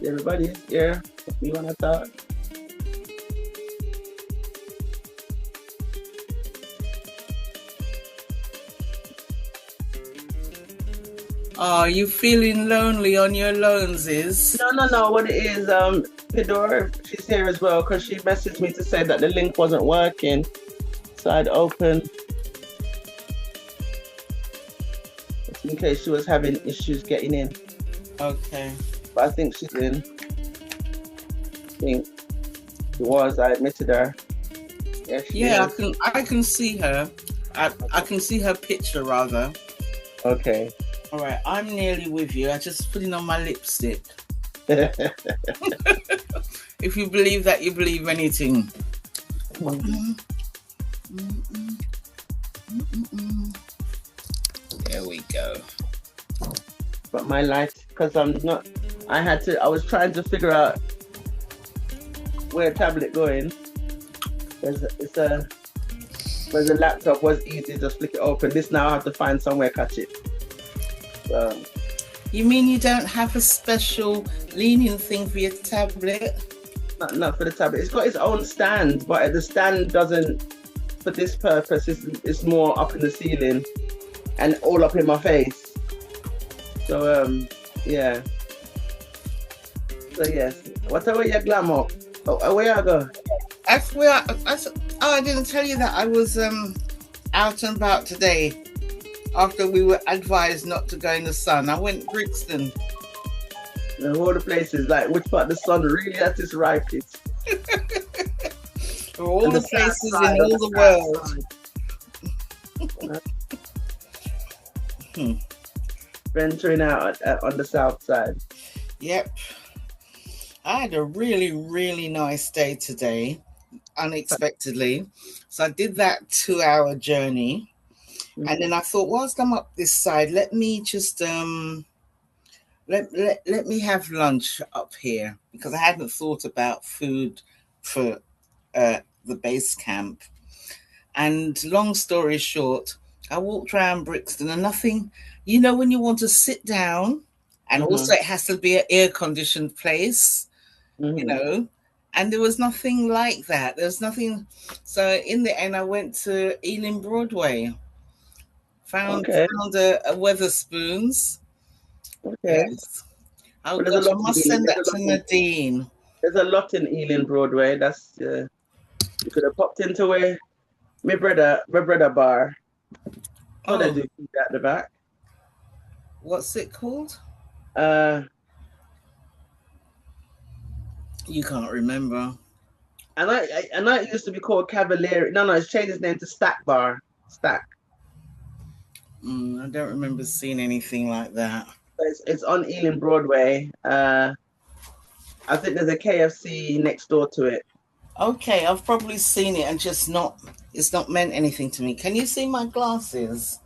Everybody's here. We want to talk. Are you feeling lonely on your loanses? No. What it is, Pid'or, she's here as well because she messaged me to say that the link wasn't working. So I'd open just in case she was having issues getting in. Okay. But I think she's in. I think it was. I admitted her. Yeah, I can see her. I can see her picture rather. Okay. All right, I'm nearly with you. I just putting on my lipstick. If you believe that, you believe anything. There we go. But my light, because I was trying to figure out where tablet going. Where the laptop was easy, just flick it open. This now I have to find somewhere catch it. So, you mean you don't have a special leaning thing for your tablet? Not for the tablet. It's got its own stand, but the stand doesn't, for this purpose, it's more up in the ceiling and all up in my face. So, yeah. So, yes. Whatever your glamour. Oh, where you go? I didn't tell you that I was out and about today after we were advised not to go in the sun. I went Brixton. All the places, like which part of the sun really at its ripest. All the places in all the world. Venturing out on the south side. Yep. I had a really, really nice day today, unexpectedly. So I did that 2-hour journey. And then I thought, whilst I'm up this side, let me just let me have lunch up here, because I hadn't thought about food for the base camp. And long story short, I walked around Brixton and nothing, when you want to sit down, and also it has to be an air-conditioned place, and there was nothing like that. There was nothing. So in the end, I went to Ealing Broadway. Found a Weatherspoons. Okay. Yes. Oh gosh, I must send that to Nadine. There's a lot in Ealing Broadway. That's you could have popped into my brother bar. Oh, they do keep that at the back. What's it called? You can't remember. And I used to be called Cavalier. No, it's changed its name to Stack Bar. Stack. I don't remember seeing anything like that. It's on Ealing Broadway. I think there's a KFC next door to it. Okay, I've probably seen it and just it's not meant anything to me. Can you see my glasses?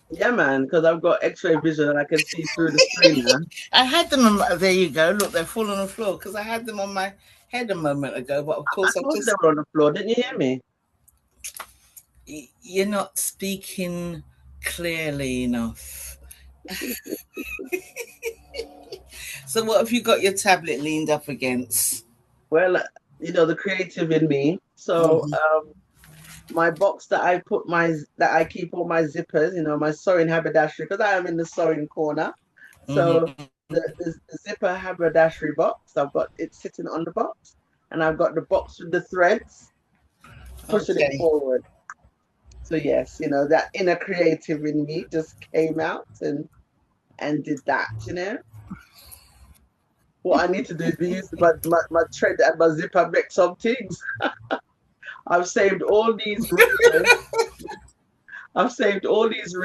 Yeah, man, because I've got X-ray vision and I can see through the screen now. I had them there you go. Look, they're falling on the floor because I had them on my head a moment ago. But of course, I thought they were on the floor. Didn't you hear me? You're not speaking clearly enough. So what have you got your tablet leaned up against? Well, the creative in me. So my box that I keep all my zippers, my sewing haberdashery, because I am in the sewing corner. So the zipper haberdashery box, I've got it sitting on the box, and I've got the box with the threads pushing it forward. So yes, that inner creative in me just came out and did that, What I need to do is be using my thread and my zipper make some things. I've saved all these reels. I see all these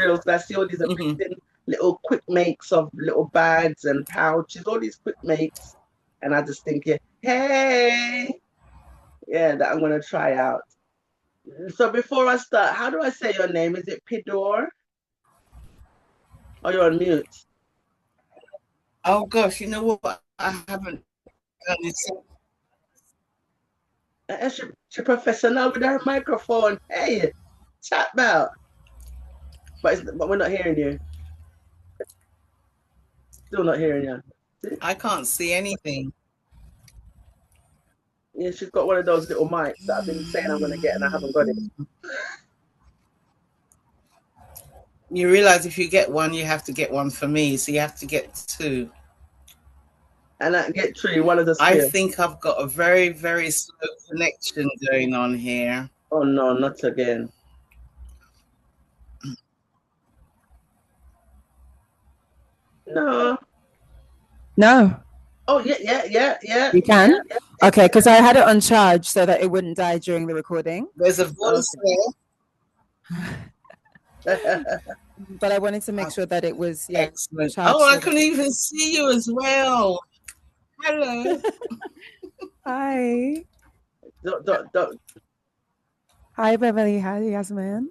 amazing little quick makes of little bags and pouches, all these quick makes. And I just think, hey, that I'm going to try out. So before I start, how do I say your name? Is it Pid'or? Oh, you're on mute. Oh gosh, you know what? I haven't done this. She's professional with her microphone. Hey, chat about. But we're not hearing you. Still not hearing you. I can't see anything. Yeah, she's got one of those little mics that I've been saying I'm going to get and I haven't got it. You realize if you get one, you have to get one for me. So you have to get two. And I get three, one of the I sphere. think I've got a very, very slow connection going on here. Oh no, not again. No. No. Oh yeah. You can? Okay, because I had it on charge so that it wouldn't die during the recording. There's a voice there. But I wanted to make sure that it was excellent. charged. Oh, I can even see you as well. Hello. Hi. Don't. Hi, Beverly. Hi, Yasmin.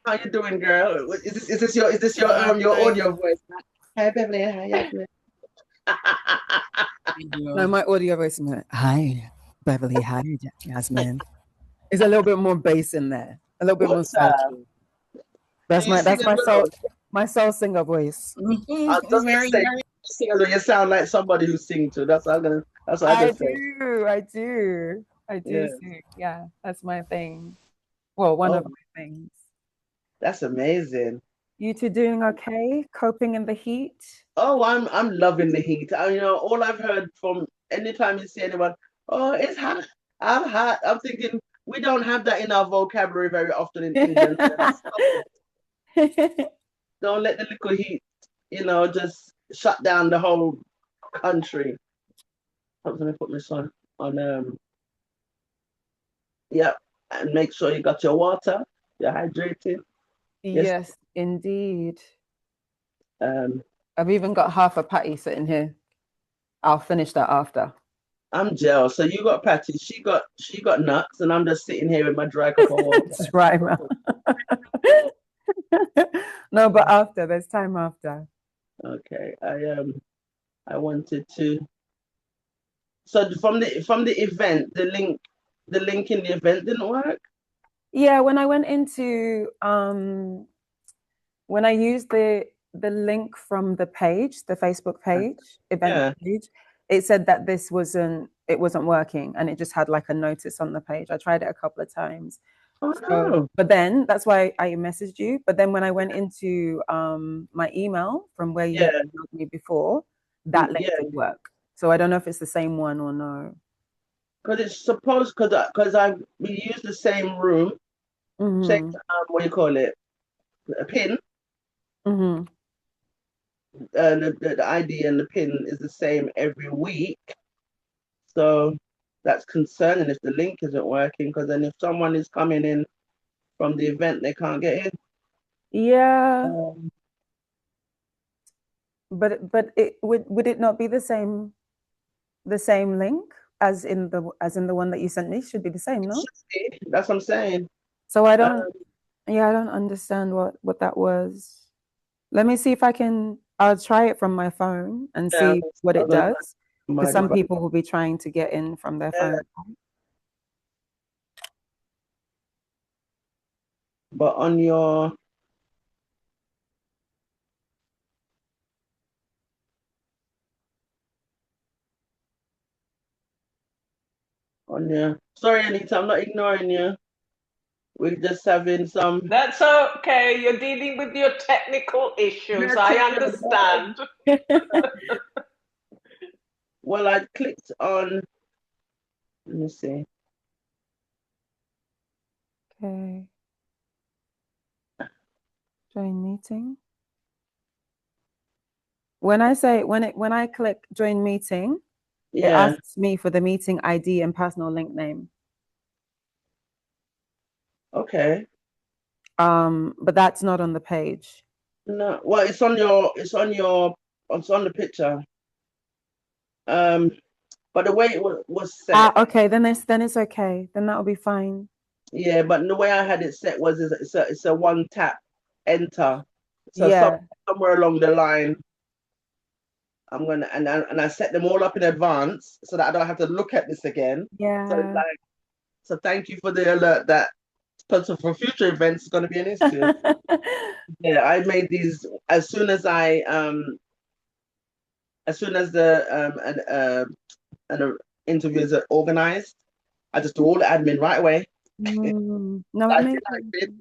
How you doing, girl? Is this your audio voice? Hi, Beverly. Hi, Yasmin. No, my audio voice is hi, Beverly. Hi, Yasmin. It's a little bit more bass in there. A little bit more soulful. That's my soul singer voice. Mm-hmm. I was just saying, you sound like somebody who sings too. That's what I do. Sing. Yeah, that's my thing. Well, one of my things. That's amazing. You two doing okay? Coping in the heat? Oh, I'm loving the heat. All I've heard from anytime you see anyone, oh, it's hot. I'm hot. I'm thinking we don't have that in our vocabulary very often in England. Don't let the little heat, just shut down the whole country. Let me put this on. Yeah, and make sure you got your water. You're hydrated. Yes, indeed. I've even got half a patty sitting here. I'll finish that after. I'm jealous. So you got patty, she got nuts, and I'm just sitting here with my dry cup of water. That's right, man. No, but after, there's time after. Okay. I wanted to. So from the event, the link in the event didn't work? Yeah, when I went into when I used the link from the page, the Facebook page, event page, it said that it wasn't working, and it just had like a notice on the page. I tried it a couple of times. Oh, no. But then that's why I messaged you. But then when I went into my email from where you emailed me before, that link didn't work. So I don't know if it's the same one or no. Because it's supposed, because we use the same room, same, what do you call it? A pin. Mm-hmm. The ID and the pin is the same every week. So that's concerning if the link isn't working, because then if someone is coming in from the event, they can't get in. Yeah. But it would it not be the same link as in the one that you sent me? Should be the same, no? That's what I'm saying. So I don't I don't understand what that was. Let me see if I'll try it from my phone and see what it does. Because some people will be trying to get in from their phone. But on your sorry, Anita, I'm not ignoring you. We're just having some. That's okay. You're dealing with your technical issues. I understand. Well, I clicked on. Let me see. Okay. Join meeting. When I click join meeting, it asks me for the meeting ID and personal link name. Okay. But that's not on the page. No, well, it's on the picture. But the way it was set. Okay, then it's okay. Then that'll be fine. Yeah, but the way I had it set was it's a one tap enter. So somewhere along the line, I'm gonna and I set them all up in advance so that I don't have to look at this again. Yeah. So thank you for the alert that for future events it's gonna be an issue. Yeah, I made these as soon as I as soon as an interviews are organized, I just do all the admin right away. No, it makes sense.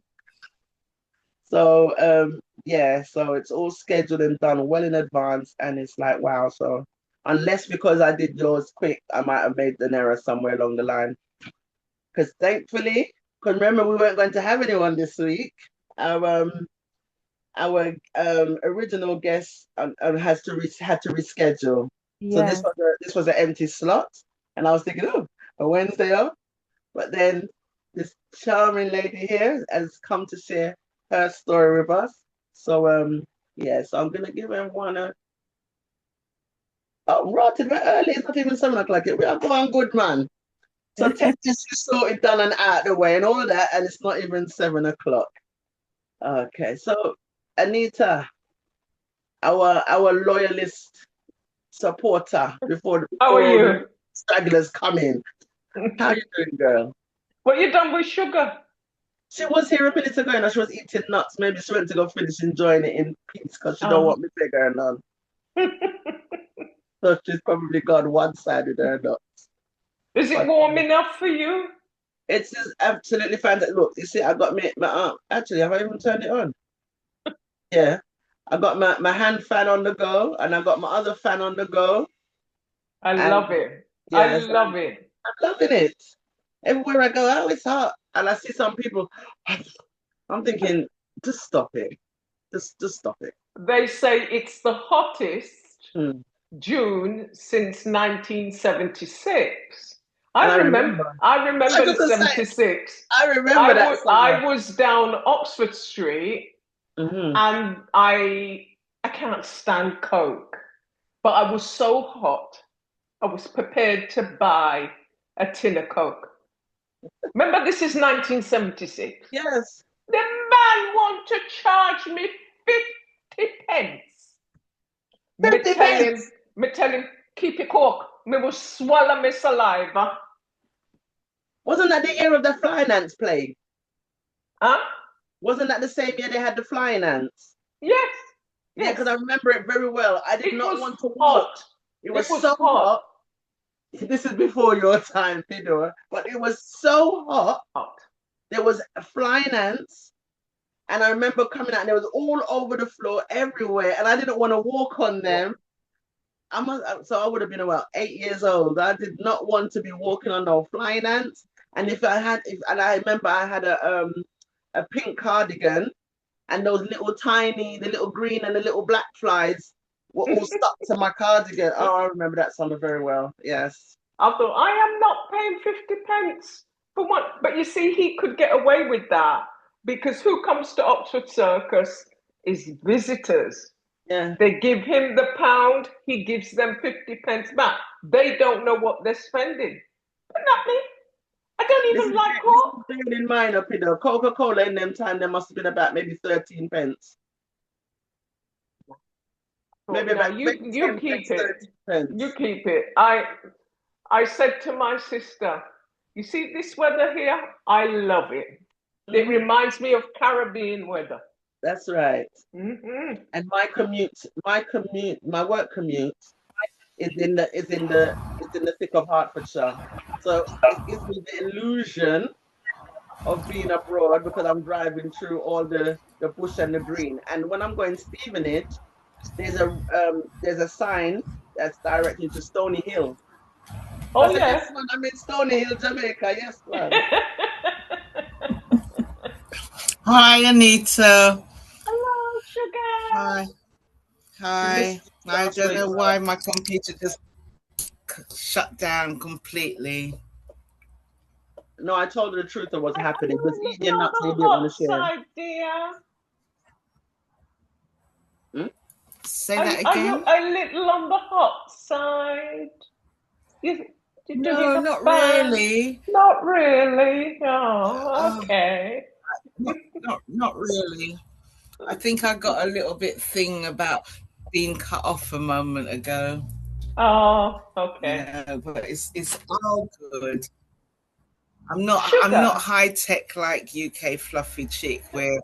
So yeah, so it's all scheduled and done well in advance, and it's like wow. So unless because I did yours quick, I might have made an error somewhere along the line. Because thankfully, because remember we weren't going to have anyone this week. Our original guest had to reschedule. So Yes. this was an empty slot, and I was thinking, oh, a Wednesday off. But then this charming lady here has come to share her story with us. So yeah, so I'm gonna give everyone a right early. It's not even 7 o'clock yet. We are going good, man. So Texas is sorted, done and out the way and all of that, and it's not even 7 o'clock. Okay, so Anita, our loyalist supporter before How are you? stragglers come in. How you doing, girl? What you done with sugar? She was here a minute ago and she was eating nuts. Maybe she went to go finish enjoying it in peace because she don't want me to take her none. So she's probably gone one side with her nuts. Is it warm enough for you? It's just absolutely fantastic. Look, you see, I got my arm. Actually, have I even turned it on? Yeah. I got my hand fan on the go and I got my other fan on the go. I love it. Yes, I love it. I'm loving it. Everywhere I go, oh, it's hot. And I see some people, I'm thinking, just stop it. Just stop it. They say it's the hottest June since 1976. I remember the 76. I remember that. I was down Oxford Street and I can't stand Coke. But I was so hot, I was prepared to buy a tin of Coke. Remember, this is 1976. Yes. The man want to charge me 50 pence. 50 pence? Me tell him, keep your Coke. Me will swallow my saliva. Wasn't that the year of the flying ants plague? Huh? Wasn't that the same year they had the flying ants? Yes. Yeah, because I remember it very well. I did not want to hot. walk. It was so hot. This is before your time, Pid'or, but it was so hot. There was flying ants, and I remember coming out and it was all over the floor everywhere, and I didn't want to walk on them. So I would have been about 8 years old. I did not want to be walking on those flying ants. And I remember I had a pink cardigan, and those the little green and the little black flies were all stuck to my cardigan. Oh, I remember that summer very well. Yes. I thought, I am not paying 50 pence for what? But you see, he could get away with that because who comes to Oxford Circus is visitors. Yeah. They give him the £1, he gives them 50 pence back. They don't know what they're spending. But not me. I don't even like Coke. Bearing in mind, Pid'or, Coca-Cola in them time, there must have been about maybe 13 pence. Maybe about you keep it. You keep it. I said to my sister, you see this weather here? I love it. It reminds me of Caribbean weather. That's right. And my work commute is in the thick of Hertfordshire. So it gives me the illusion of being abroad because I'm driving through all the bush and the green. And when I'm going Stevenage, there's a sign that's directing to Stony Hill. Oh yeah. Yes, man, I'm in Stony Hill, Jamaica. Yes, man. Hi, Anita. Hello, sugar. Hi. I don't know why my computer just shut down completely. No, I told her the truth of what's happening. Because eating nuts, they didn't want to share. Say that again. Are you a little on the hot side? No, not really. Not really. Oh, okay. Not really. I think I got a little bit thing about being cut off a moment ago. Oh, okay. Yeah, but it's all good. I'm not high tech like UK fluffy chick where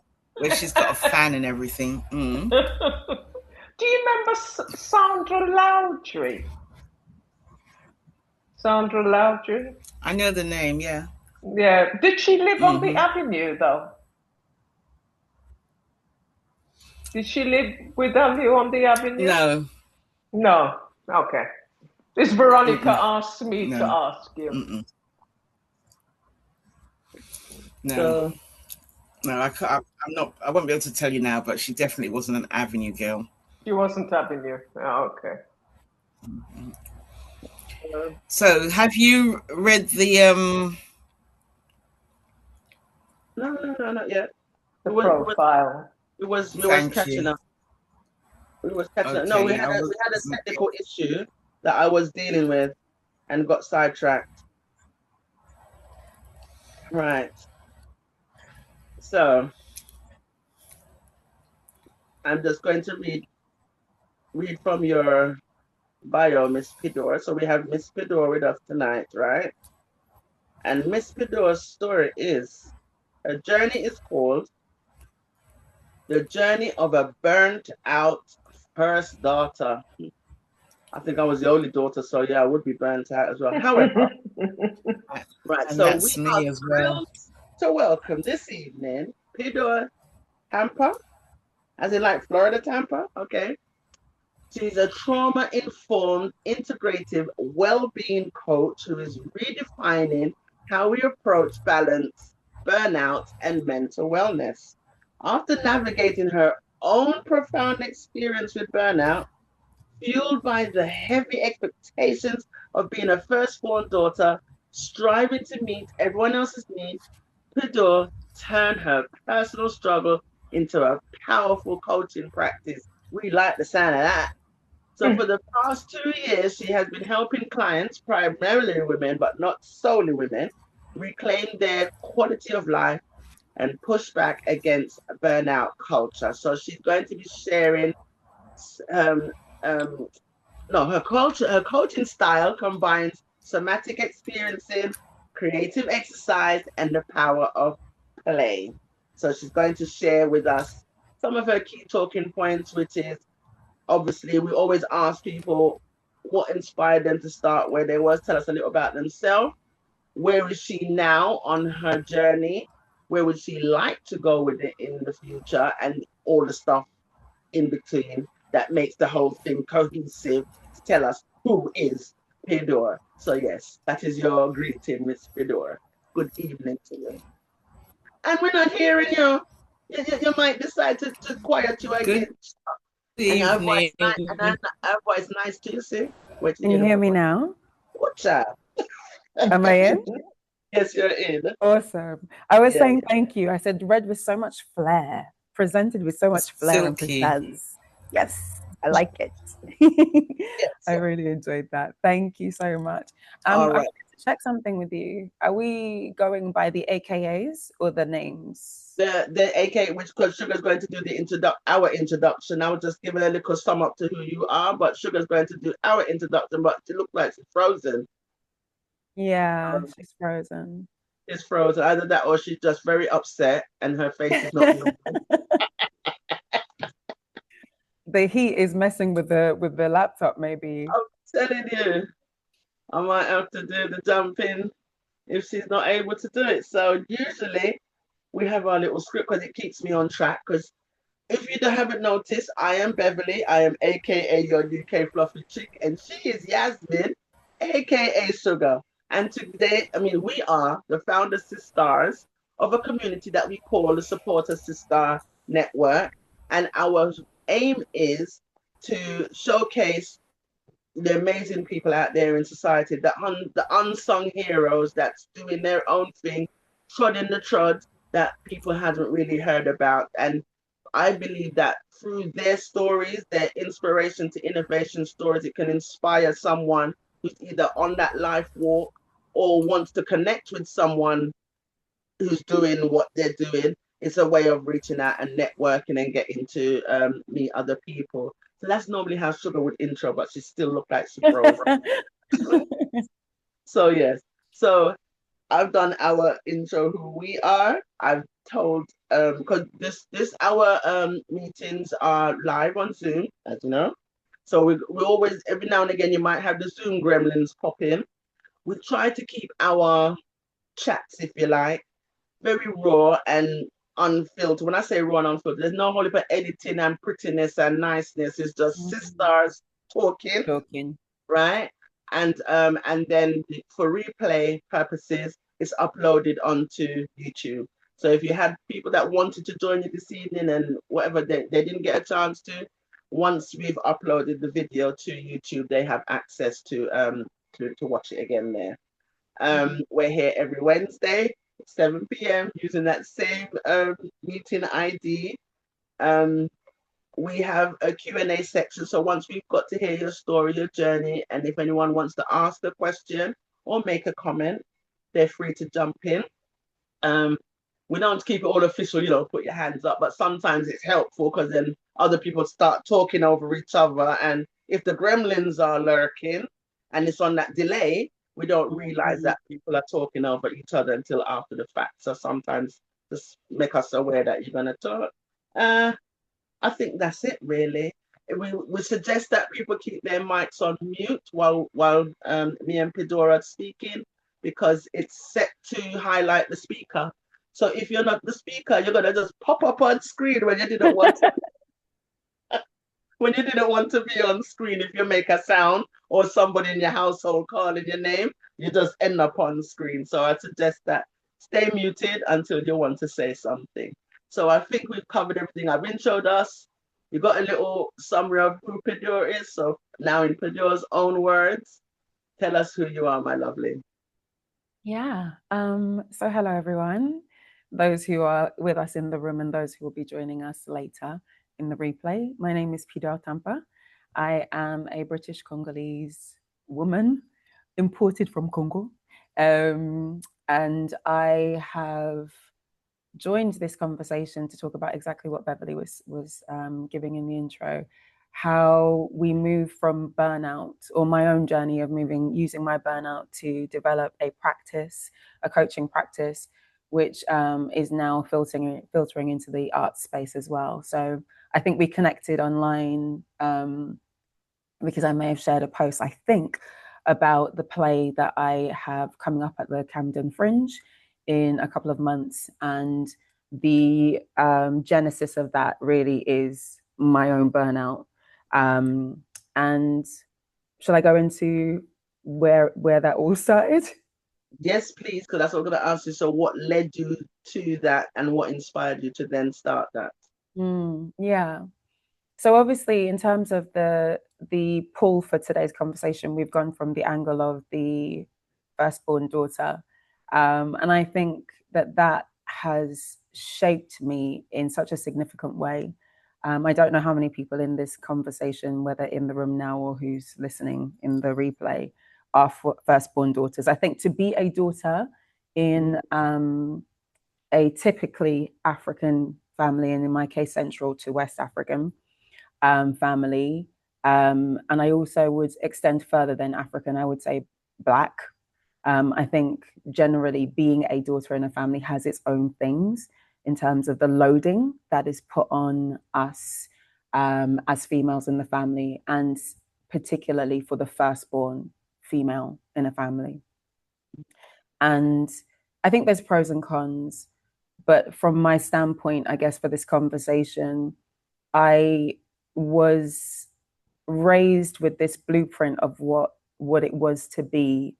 she's got a fan and everything. Do you remember Sandra Lowdry? Sandra Lowdry? I know the name, yeah. Yeah. Did she live on the avenue though? Did she live with you on the avenue? No. No. Okay. This Veronica asked me to ask you. No. No, I'm not. I won't be able to tell you now, but she definitely wasn't an avenue girl. She wasn't avenue. Oh, okay. So, have you read the No, not yet. The profile. We was catching up. We was catching up. No, we had a technical issue that I was dealing with and got sidetracked. Right. So I'm just going to read from your bio, Miss Pid'or. So we have Miss Pid'or with us tonight, right? And Miss Pid'or's story is, her journey is called The Journey of a Burnt Out First Daughter. I think I was the only daughter, so yeah, I would be burnt out as well. However, right, and so that's we me are as well. to welcome this evening Pid'or Tampa, as in like Florida Tampa, okay? She's a trauma-informed, integrative well-being coach who is redefining how we approach balance, burnout, and mental wellness. After navigating her own profound experience with burnout, fueled by the heavy expectations of being a firstborn daughter, striving to meet everyone else's needs, Pid'or turned her personal struggle into a powerful coaching practice. We like the sound of that. So for the past 2 years, she has been helping clients, primarily women, but not solely women, reclaim their quality of life and push back against burnout culture. So she's going to be sharing her coaching style combines somatic experiencing, creative exercise, and the power of play. So she's going to share with us some of her key talking points, which is, obviously, we always ask people what inspired them to start where they was. Tell us a little about themselves. Where is she now on her journey? Where would she like to go with it in the future? And all the stuff in between that makes the whole thing cohesive to tell us who is Pid'or. So yes, that is your greeting, Miss Pid'or. Good evening to you. And we're not hearing you. You might decide to quiet you again. Good evening. And our voice nice to you, see? Can you hear me now? Good job. Am I in? Yes, you're in. Awesome. I was saying thank you. I said read with so much flair, presented with so much flair and pizzazz. Yes, I like it. Yes. I really enjoyed that. Thank you so much. I wanted to check something with you. Are we going by the AKAs or the names? The AKA, which because Sugar's going to do our introduction. I'll just give a little sum up to who you are, but Sugar's going to do our introduction, but she looks like she's frozen. Yeah, she's frozen. She's frozen. Either that or she's just very upset and her face is not moving. The heat is messing with the laptop, maybe. I'm telling you, I might have to do the jumping if she's not able to do it. So usually we have our little script because it keeps me on track. Because if you haven't noticed, I am Beverly. I am AKA your UK fluffy chick, and she is Yasmin, AKA Sugar. And today, we are the founder Sis-Stars of a community that we call the Supporter Sis-Star Network. And our aim is to showcase the amazing people out there in society, the unsung heroes that's doing their own thing, trodding the trod that people haven't really heard about. And I believe that through their stories, their inspiration to innovation stories, it can inspire someone who's either on that life walk or wants to connect with someone who's doing what they're doing. It's a way of reaching out and networking and getting to meet other people. So that's normally how Sugar would intro, but she still looked like she froze. So yes. So I've done our intro, who we are. I've told, because this our meetings are live on Zoom, as you know. So we always, every now and again, you might have the Zoom gremlins pop in. We try to keep our chats, if you like, very raw and unfiltered. When I say raw and unfiltered, there's no whole heap of editing and prettiness and niceness. It's just sisters talking, right? And then for replay purposes, it's uploaded onto YouTube. So if you had people that wanted to join you this evening and whatever they didn't get a chance to, once we've uploaded the video to YouTube, they have access to watch it again there. We're here every Wednesday, 7 p.m. using that same meeting ID. We have a Q&A section. So once we've got to hear your story, your journey, and if anyone wants to ask a question or make a comment, they're free to jump in. We don't keep it all official, you know, put your hands up, but sometimes it's helpful because then other people start talking over each other. And if the gremlins are lurking and it's on that delay, we don't realize that people are talking over each other until after the fact. So sometimes just make us aware that you're going to talk. I think that's it, really. We suggest that people keep their mics on mute while me and Pid'or are speaking, because it's set to highlight the speaker. So if you're not the speaker, you're gonna just pop up on screen when you didn't want to, when you didn't want to be on screen. If you make a sound or somebody in your household calling your name, you just end up on screen. So I suggest that stay muted until you want to say something. So I think we've covered everything. I've introed us. You got a little summary of who Pid'or is. So now in Pid'or's own words, tell us who you are, my lovely. Yeah. So hello, everyone. Those who are with us in the room and those who will be joining us later in the replay. My name is Pid'or Tampa. I am a British Congolese woman imported from Congo. And I have joined this conversation to talk about exactly what Beverly was giving in the intro, how we move from burnout, or my own journey of using my burnout to develop a practice, a coaching practice, which is now filtering into the art space as well. So I think we connected online because I may have shared a post, I think, about the play that I have coming up at the Camden Fringe in a couple of months. And the genesis of that really is my own burnout. And shall I go into where that all started? Yes, please, because that's what I'm going to ask you. So what led you to that and what inspired you to then start that? Yeah. So obviously, in terms of the pull for today's conversation, we've gone from the angle of the firstborn daughter. And I think that has shaped me in such a significant way. I don't know how many people in this conversation, whether in the room now or who's listening in the replay, are firstborn daughters. I think to be a daughter in a typically African family, and in my case, Central to West African family, and I also would extend further than African, I would say Black. I think generally being a daughter in a family has its own things in terms of the loading that is put on us as females in the family, and particularly for the firstborn female in a family. And I think there's pros and cons, but from my standpoint, I guess for this conversation, I was raised with this blueprint of what it was to be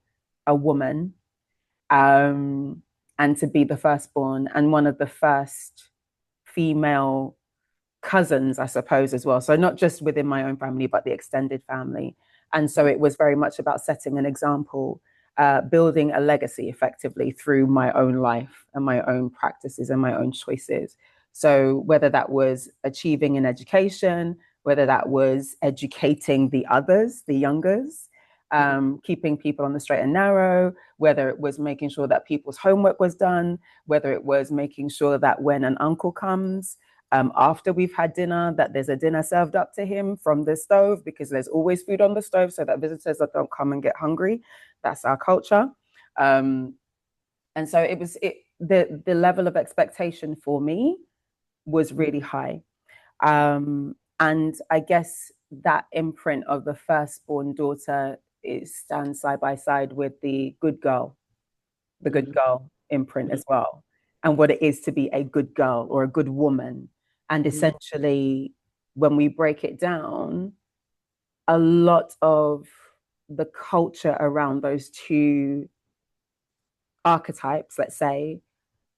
a woman, and to be the firstborn and one of the first female cousins, I suppose, as well. So not just within my own family, but the extended family. And so it was very much about setting an example, building a legacy effectively through my own life and my own practices and my own choices. So whether that was achieving an education, whether that was educating the others, the youngers, keeping people on the straight and narrow, whether it was making sure that people's homework was done, whether it was making sure that when an uncle comes, after we've had dinner, that there's a dinner served up to him from the stove, because there's always food on the stove so that visitors don't come and get hungry. That's our culture. And so the level of expectation for me was really high. And I guess that imprint of the firstborn daughter stands side by side with the good girl imprint as well, and what it is to be a good girl or a good woman. And essentially, when we break it down, a lot of the culture around those two archetypes, let's say,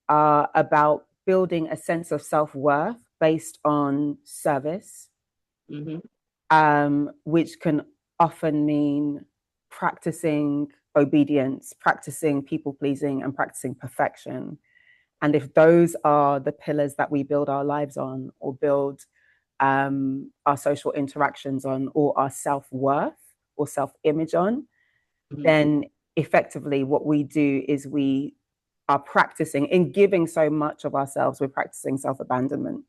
are about building a sense of self-worth based on service, which can often mean practicing obedience, practicing people pleasing, and practicing perfection. And if those are the pillars that we build our lives on, or build our social interactions on, or our self-worth or self-image on, then effectively what we do is we are practicing, in giving so much of ourselves, we're practicing self-abandonment.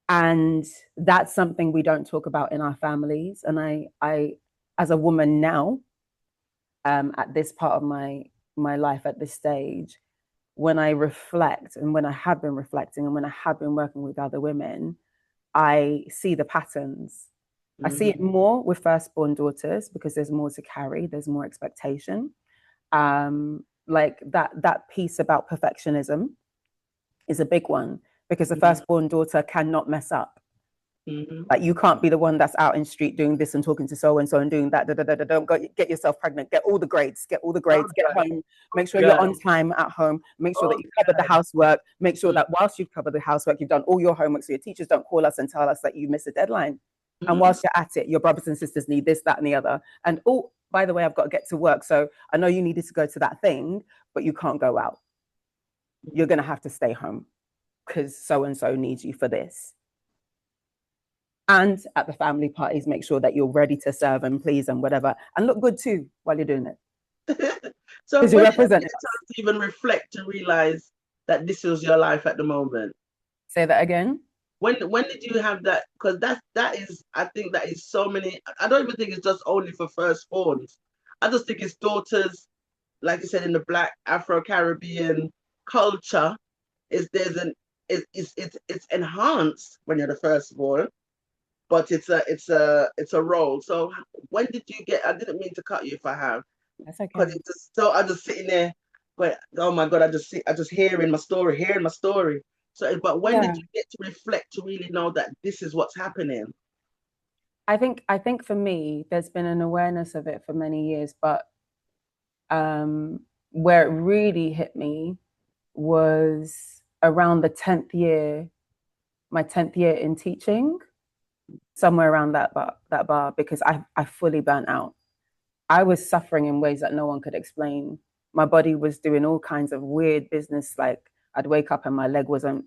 And that's something we don't talk about in our families. And I as a woman now, at this part of my life, at this stage, when I reflect, and when I have been reflecting, and when I have been working with other women, I see the patterns. I see it more with firstborn daughters because there's more to carry, there's more expectation. Like that piece about perfectionism is a big one, because the firstborn daughter cannot mess up. Like, you can't be the one that's out in the street doing this and talking to so and so and doing that. Don't go, get yourself pregnant. Get all the grades. Get home. Make sure you're on time at home. Make sure that you covered the housework. Make sure that whilst you've covered the housework, you've done all your homework, so your teachers don't call us and tell us that you missed a deadline. And whilst you're at it, your brothers and sisters need this, that, and the other. And oh, by the way, I've got to get to work. So I know you needed to go to that thing, but you can't go out. You're going to have to stay home because so and so needs you for this. And at the family parties, make sure that you're ready to serve and please and whatever, and look good too while you're doing it. So when you represent it, to even reflect to realize that this is your life at the moment. Say that again. When did you have that? Because that is, I think that is so many. I don't even think it's just only for firstborns. I just think it's daughters, like you said, in the Black Afro-Caribbean culture. It's enhanced when you're the firstborn. But it's a role. So when did you get? I didn't mean to cut you if I have. That's okay. Because it's just so I'm just sitting there, but oh my God, I just hearing my story. So, but when did you get to reflect to really know that this is what's happening? I think for me, there's been an awareness of it for many years, but where it really hit me was around the 10th year, my 10th year in teaching. Somewhere around that bar, because I fully burnt out. I was suffering in ways that no one could explain. My body was doing all kinds of weird business. Like, I'd wake up and my leg wasn't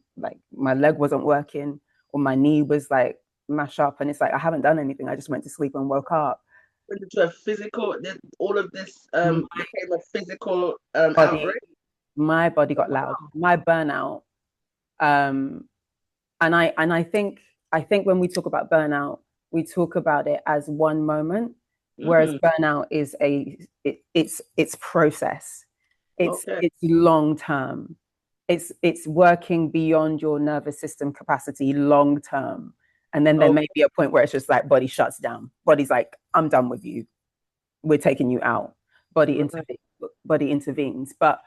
working, or my knee was like mash up, and it's like I haven't done anything. I just went to sleep and woke up. Into a physical, all of this became a physical outbreak. My body got loud. My burnout, and I think when we talk about burnout, we talk about it as one moment, whereas burnout is it's process. It's long term. It's working beyond your nervous system capacity long term. And then there may be a point where it's just like body shuts down. Body's like, I'm done with you. We're taking you out. Body intervenes. But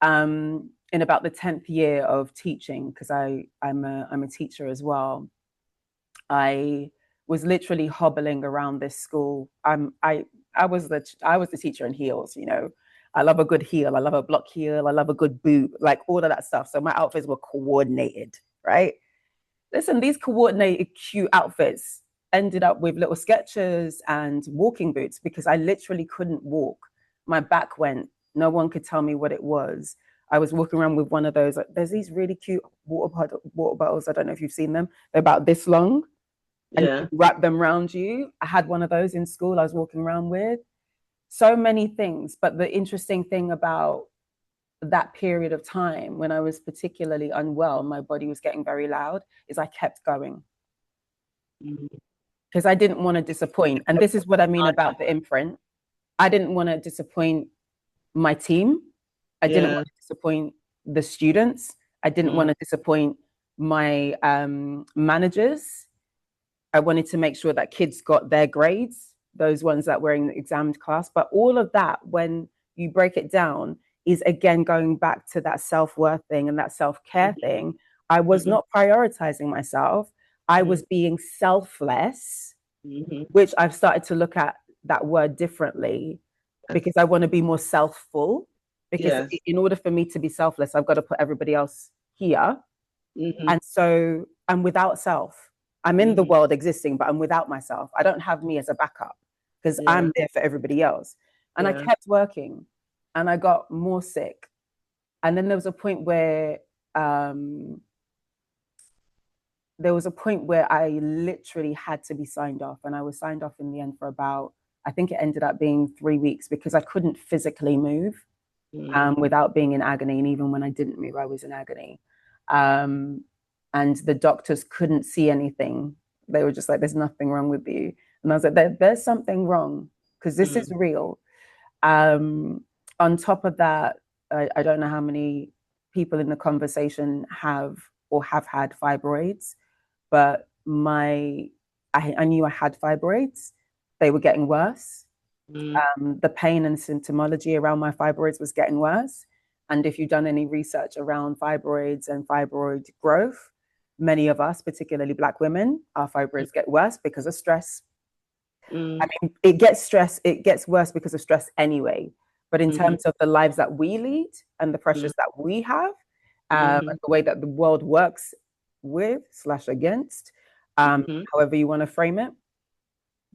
in about the 10th year of teaching, because I'm a teacher as well, I was literally hobbling around this school. I was the teacher in heels, you know. I love a good heel. I love a block heel. I love a good boot, like all of that stuff. So my outfits were coordinated, right? Listen, these coordinated, cute outfits ended up with little sketches and walking boots because I literally couldn't walk. My back went. No one could tell me what it was. I was walking around with one of those. There's these really cute water bottles. I don't know if you've seen them. They're about this long. And you wrap them around you. I had one of those in school I was walking around with. So many things. But the interesting thing about that period of time when I was particularly unwell, my body was getting very loud, is I kept going. Because I didn't want to disappoint. And this is what I mean about the imprint. I didn't want to disappoint my team. I didn't want to disappoint the students. I didn't want to disappoint my managers. I wanted to make sure that kids got their grades, those ones that were in the examined class. But all of that, when you break it down, is again going back to that self-worth thing and that self-care thing. I was not prioritizing myself. I was being selfless, which I've started to look at that word differently, because I want to be more self-full. Because in order for me to be selfless, I've got to put everybody else here. And so I'm without self. I'm in the world existing, but I'm without myself. I don't have me as a backup because I'm there for everybody else. And I kept working and I got more sick. And then there was a point where I literally had to be signed off. And I was signed off in the end for about, I think it ended up being 3 weeks, because I couldn't physically move without being in agony. And even when I didn't move, I was in agony. And the doctors couldn't see anything. They were just like, there's nothing wrong with you. And I was like, there's something wrong, because this is real. On top of that, I don't know how many people in the conversation have or have had fibroids, but I knew I had fibroids. They were getting worse. The pain and symptomology around my fibroids was getting worse. And if you've done any research around fibroids and fibroid growth, many of us, particularly Black women, our fibroids get worse because of stress. I mean, it gets worse because of stress anyway. But in terms of the lives that we lead and the pressures that we have, and the way that the world works with / against, however you want to frame it,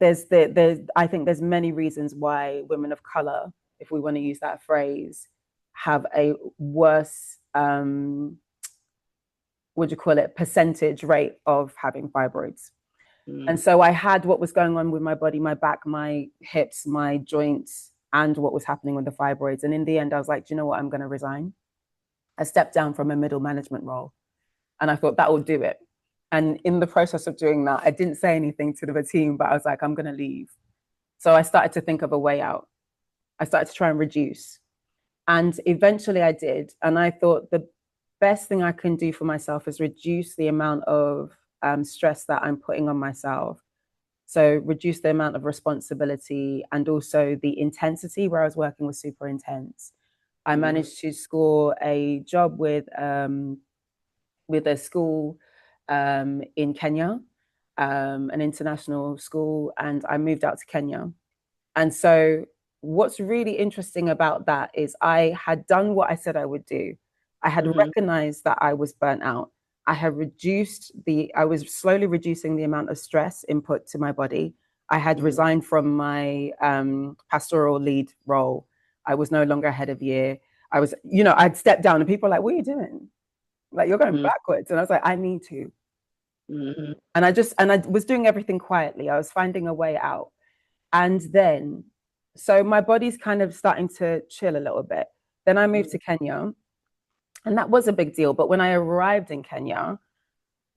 I think there's many reasons why women of color, if we want to use that phrase, have a worse percentage rate of having fibroids. And so I had what was going on with my body, my back, my hips, my joints, and what was happening with the fibroids. And in the end, I was like, do you know what? I'm going to resign. I stepped down from a middle management role, and I thought that will do it. And in the process of doing that, I didn't say anything to the team, but I was like, I'm going to leave. So I started to think of a way out. I started to try and reduce. And eventually I did. And I thought the best thing I can do for myself is reduce the amount of stress that I'm putting on myself. So reduce the amount of responsibility, and also the intensity. Where I was working was super intense. I managed to score a job with a school in Kenya, an international school, and I moved out to Kenya. And so what's really interesting about that is I had done what I said I would do. I had recognized that I was burnt out. I was slowly reducing the amount of stress input to my body. I had resigned from my pastoral lead role. I was no longer head of year. I'd stepped down, and people were like, what are you doing? Like, you're going backwards. And I was like, I need to. And I was doing everything quietly. I was finding a way out. And then, so my body's kind of starting to chill a little bit. Then I moved to Kenya, and that was a big deal. But when I arrived in Kenya,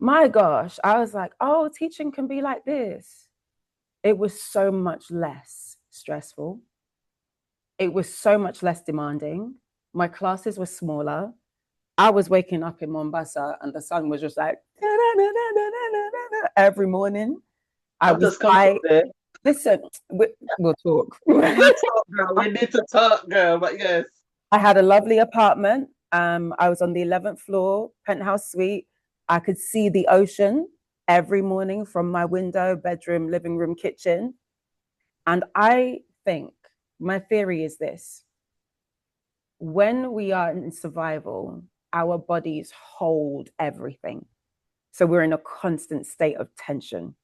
my gosh, I was like, oh, teaching can be like this. It was so much less stressful. It was so much less demanding. My classes were smaller. I was waking up in Mombasa and the sun was just like every morning. Listen, we'll talk. We need to talk, girl. But yes, I had a lovely apartment. I was on the 11th floor, penthouse suite. I could see the ocean every morning from my window, bedroom, living room, kitchen. And I think my theory is this: when we are in survival, our bodies hold everything. So we're in a constant state of tension.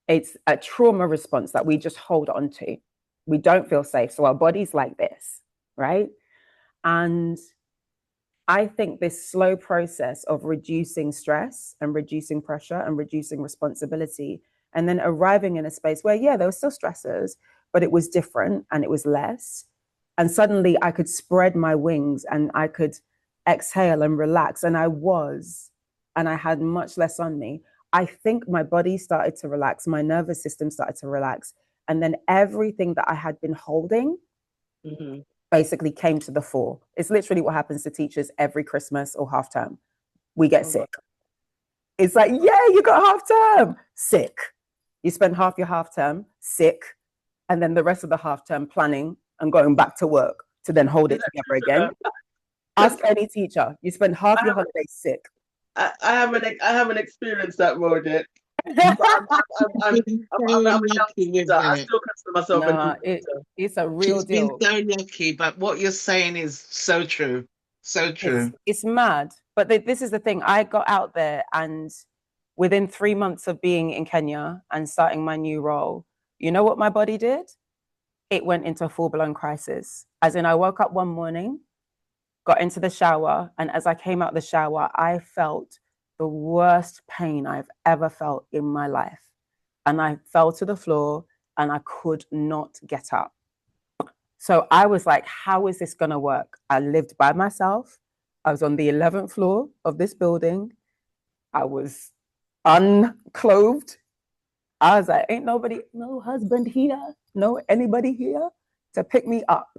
It's a trauma response that we just hold on to. We don't feel safe. So our body's like this, right? And I think this slow process of reducing stress and reducing pressure and reducing responsibility, and then arriving in a space where, yeah, there were still stressors, but it was different and it was less. And suddenly I could spread my wings and I could exhale and relax. And I had much less on me. I think my body started to relax. My nervous system started to relax. And then everything that I had been holding basically came to the fore. It's literally what happens to teachers every Christmas or half term. We get sick. It's like, yeah, you got half term, sick. You spend half your half term sick, and then the rest of the half term planning and going back to work to then hold it together again. Ask any teacher. You spend half your holiday sick. I haven't experienced that road yet. I still consider myself a it's a real She's deal. been so lucky, but what you're saying is so true. So true. It's mad. But this is the thing. I got out there, and within 3 months of being in Kenya and starting my new role, you know what my body did? It went into a full-blown crisis. As in, I woke up one morning, got into the shower, and as I came out the shower, I felt the worst pain I've ever felt in my life. And I fell to the floor and I could not get up. So I was like, how is this going to work? I lived by myself. I was on the 11th floor of this building. I was unclothed. I was like, ain't nobody, no husband here, no anybody here to pick me up.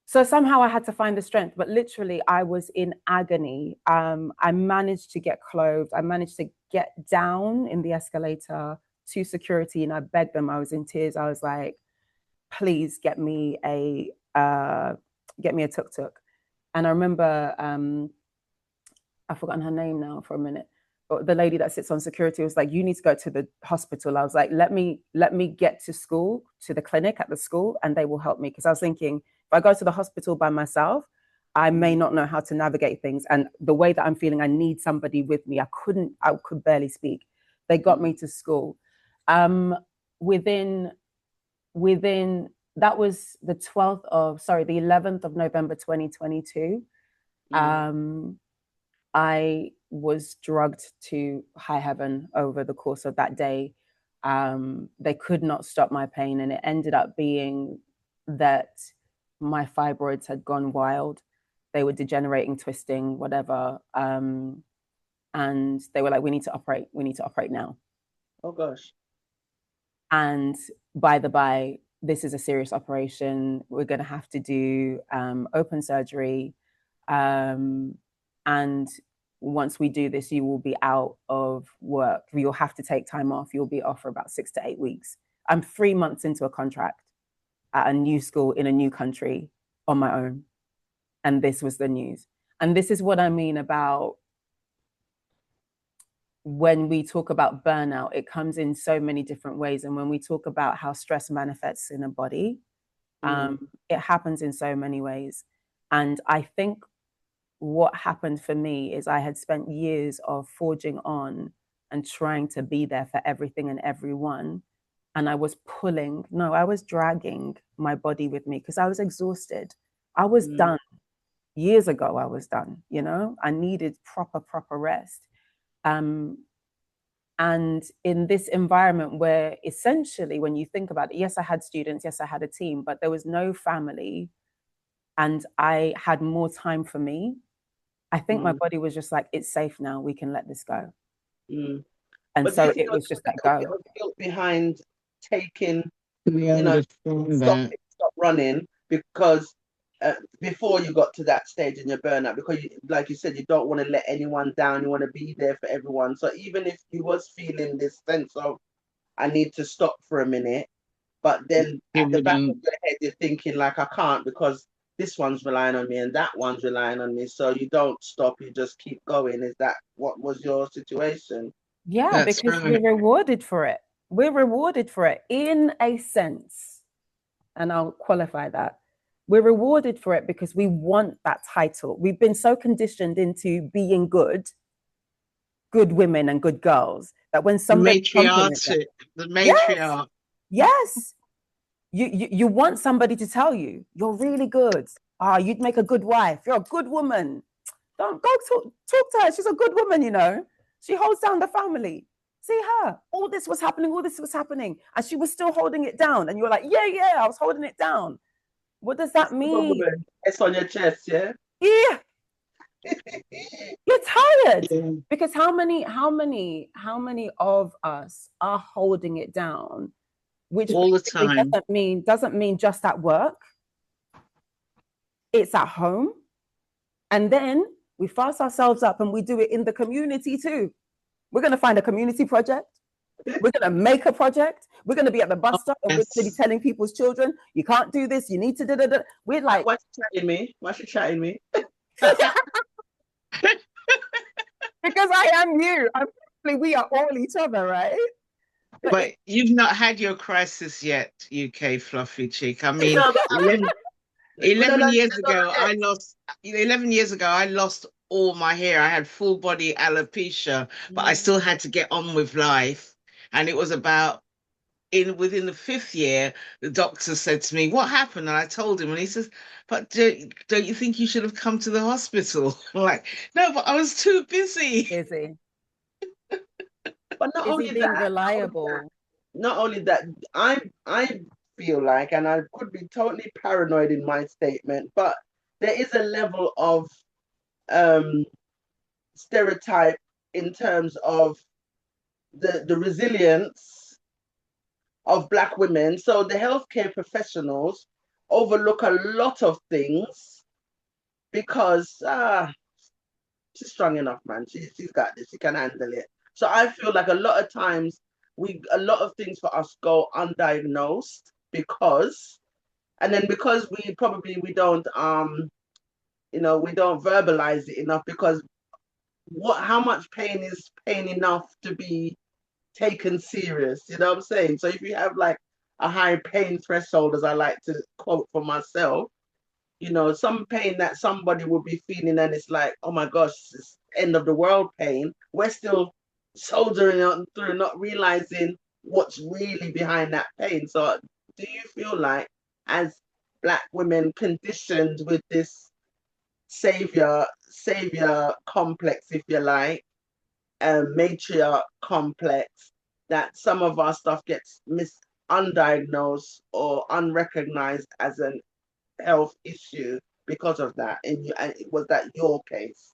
So somehow I had to find the strength, but literally I was in agony. I managed to get clothed. I managed to get down in the escalator to security, and I begged them. I was in tears. I was like, please get me a tuk-tuk. And I remember, I've forgotten her name now for a minute, but the lady that sits on security was like, you need to go to the hospital. I was like, let me get to school, to the clinic at the school, and they will help me. Because I was thinking, if I go to the hospital by myself, I may not know how to navigate things. And the way that I'm feeling, I need somebody with me. I could barely speak. They got me to school. Within that was the 11th of November 2022. I was drugged to high heaven over the course of that day. They could not stop my pain, and it ended up being that my fibroids had gone wild. They were degenerating, twisting, whatever. And they were like, we need to operate now. Oh gosh. And by the by, this is a serious operation. We're going to have to do open surgery. And once we do this, you will be out of work. You'll have to take time off. You'll be off for about 6 to 8 weeks. I'm 3 months into a contract at a new school in a new country on my own. And this was the news. And this is what I mean about when we talk about burnout, it comes in so many different ways. And when we talk about how stress manifests in a body, it happens in so many ways. And I think what happened for me is I had spent years of forging on and trying to be there for everything and everyone. And I was dragging my body with me because I was exhausted. I was done. Years ago, I was done, I needed proper rest. And in this environment where essentially, when you think about it, yes, I had students, yes, I had a team, but there was no family, and I had more time for me. I think my body was just like, it's safe now, we can let this go. And but so it was just that go. Guilt behind taking, stop running, because before you got to that stage in your burnout, because like you said, you don't want to let anyone down, you want to be there for everyone. So even if you was feeling this sense of, I need to stop for a minute, but then at the back of your head, you're thinking like, I can't, because this one's relying on me and that one's relying on me. So you don't stop, you just keep going. Is that what was your situation? Yeah, that's because right. We're rewarded for it. We're rewarded for it in a sense. And I'll qualify that. We're rewarded for it because we want that title. We've been so conditioned into being good women and good girls, that when somebody the matriarch. Yes. You want somebody to tell you, you're really good. You'd make a good wife. You're a good woman. Don't go talk to her. She's a good woman, She holds down the family. See her. All this was happening. And she was still holding it down. And you were like, yeah, I was holding it down. What does that mean? It's on your chest, yeah? Yeah. You're tired. Yeah. Because how many of us are holding it down? Which all the time doesn't mean just at work. it's at home, and then we fast ourselves up and we do it in the community too. We're going to find a community project. We're going to make a project. We're going to be at the bus stop and we're going to be telling people's children, you can't do this. You need to do. We're like, why she chatting me? Why she chatting me? Because I am you. We are all each other, right? But you've not had your crisis yet, UK fluffy chick. I mean, No, 11 years ago, I lost all my hair. I had full body alopecia, but I still had to get on with life. And it was about within the 5th year, the doctor said to me, "What happened?" And I told him, and he says, "But don't you think you should have come to the hospital?" I'm like, "No, but I was too busy." But not only being that, reliable. Not only that, I feel like, and I could be totally paranoid in my statement, but there is a level of stereotype in terms of the resilience of Black women. So the healthcare professionals overlook a lot of things because she's strong enough, man. She's got this. She can handle it. So I feel like a lot of times a lot of things for us go undiagnosed because we don't we don't verbalize it enough, because how much pain is pain enough to be taken serious? You know what I'm saying? So if you have like a high pain threshold, as I like to quote for myself, some pain that somebody would be feeling, and it's like, oh my gosh, it's end of the world pain. We're still soldiering on through, not realizing what's really behind that pain. So do you feel like, as Black women conditioned with this savior complex, if you like, matriarch complex, that some of our stuff gets undiagnosed or unrecognized as an health issue because of that? And was that your case?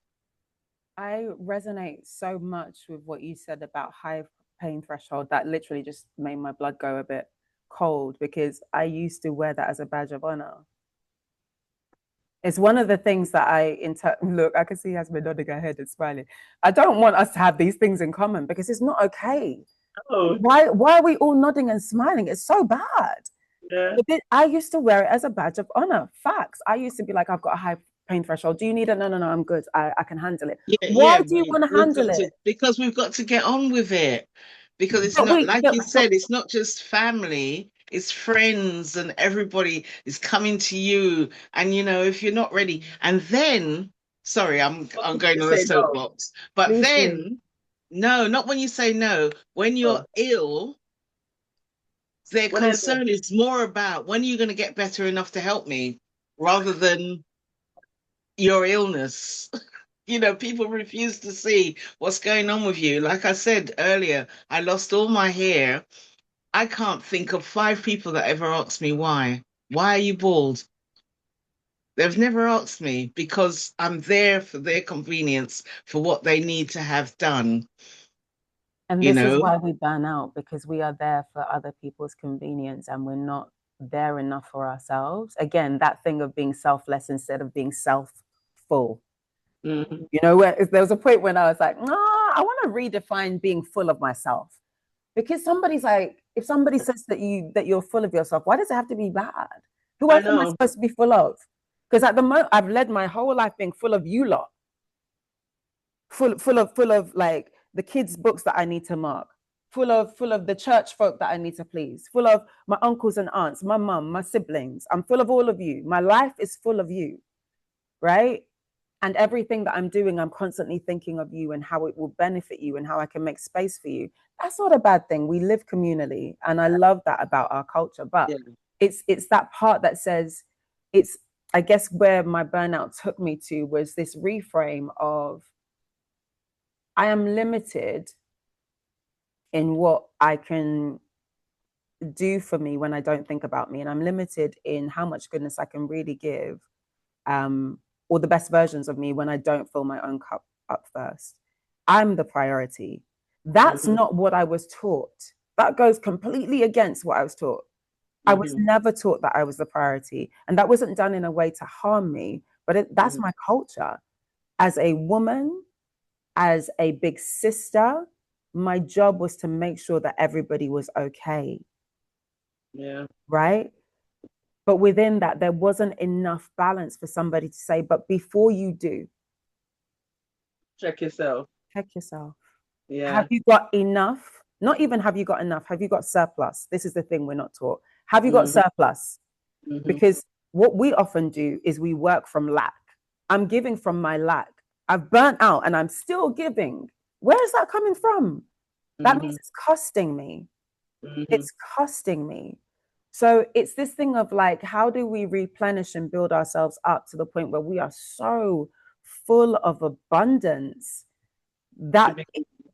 I resonate so much with what you said about high pain threshold. That literally just made my blood go a bit cold, because I used to wear that as a badge of honor. It's one of the things that look, I can see Yasmin nodding her head and smiling. I don't want us to have these things in common, because it's not okay. Oh. Why are we all nodding and smiling? It's so bad. Yeah. But I used to wear it as a badge of honor. Facts. I used to be like, I've got a high pain threshold. Do you need it? No, I'm good. I can handle it. Yeah, why do you want to handle it? Because we've got to get on with it. Because it's not, like you said, it's not just family, it's friends, and everybody is coming to you. And, if you're not ready, and then, sorry, I'm going on a soapbox, but please then, no, not when you say no, when you're ill, their concern is more about, when are you going to get better enough to help me, rather than your illness. People refuse to see what's going on with you. Like I said earlier, I lost all my hair. I can't think of 5 people that ever asked me why. Why are you bald? They've never asked me, because I'm there for their convenience, for what they need to have done. And this is why we burn out, because we are there for other people's convenience and we're not there enough for ourselves. Again, that thing of being selfless instead of being self-full. Mm-hmm. There was a point when I was like, no, I want to redefine being full of myself. Because somebody's like, if somebody says that you're full of yourself, why does it have to be bad? Who else am I supposed to be full of? Because at the moment, I've led my whole life being full of you lot. Full of like the kids' books that I need to mark. Full of the church folk that I need to please. Full of my uncles and aunts, my mum, my siblings. I'm full of all of you. My life is full of you, right? And everything that I'm doing, I'm constantly thinking of you and how it will benefit you and how I can make space for you. That's not a bad thing. We live communally. And I love that about our culture. But it's that part that says, I guess where my burnout took me to was this reframe of, I am limited in what I can do for me when I don't think about me. And I'm limited in how much goodness I can really give. Or the best versions of me when I don't fill my own cup up first. I'm the priority. That's not what I was taught. That goes completely against what I was taught. I was never taught that I was the priority. And that wasn't done in a way to harm me, but that's my culture. As a woman, as a big sister, my job was to make sure that everybody was okay. Yeah. Right? But within that, there wasn't enough balance for somebody to say, but before you do, check yourself. Check yourself. Yeah. Have you got enough? Not even have you got enough. Have you got surplus? This is the thing we're not taught. Have you got surplus? Because what we often do is we work from lack. I'm giving from my lack. I've burnt out and I'm still giving. Where is that coming from? That means it's costing me. It's costing me. So it's this thing of like, how do we replenish and build ourselves up to the point where we are so full of abundance that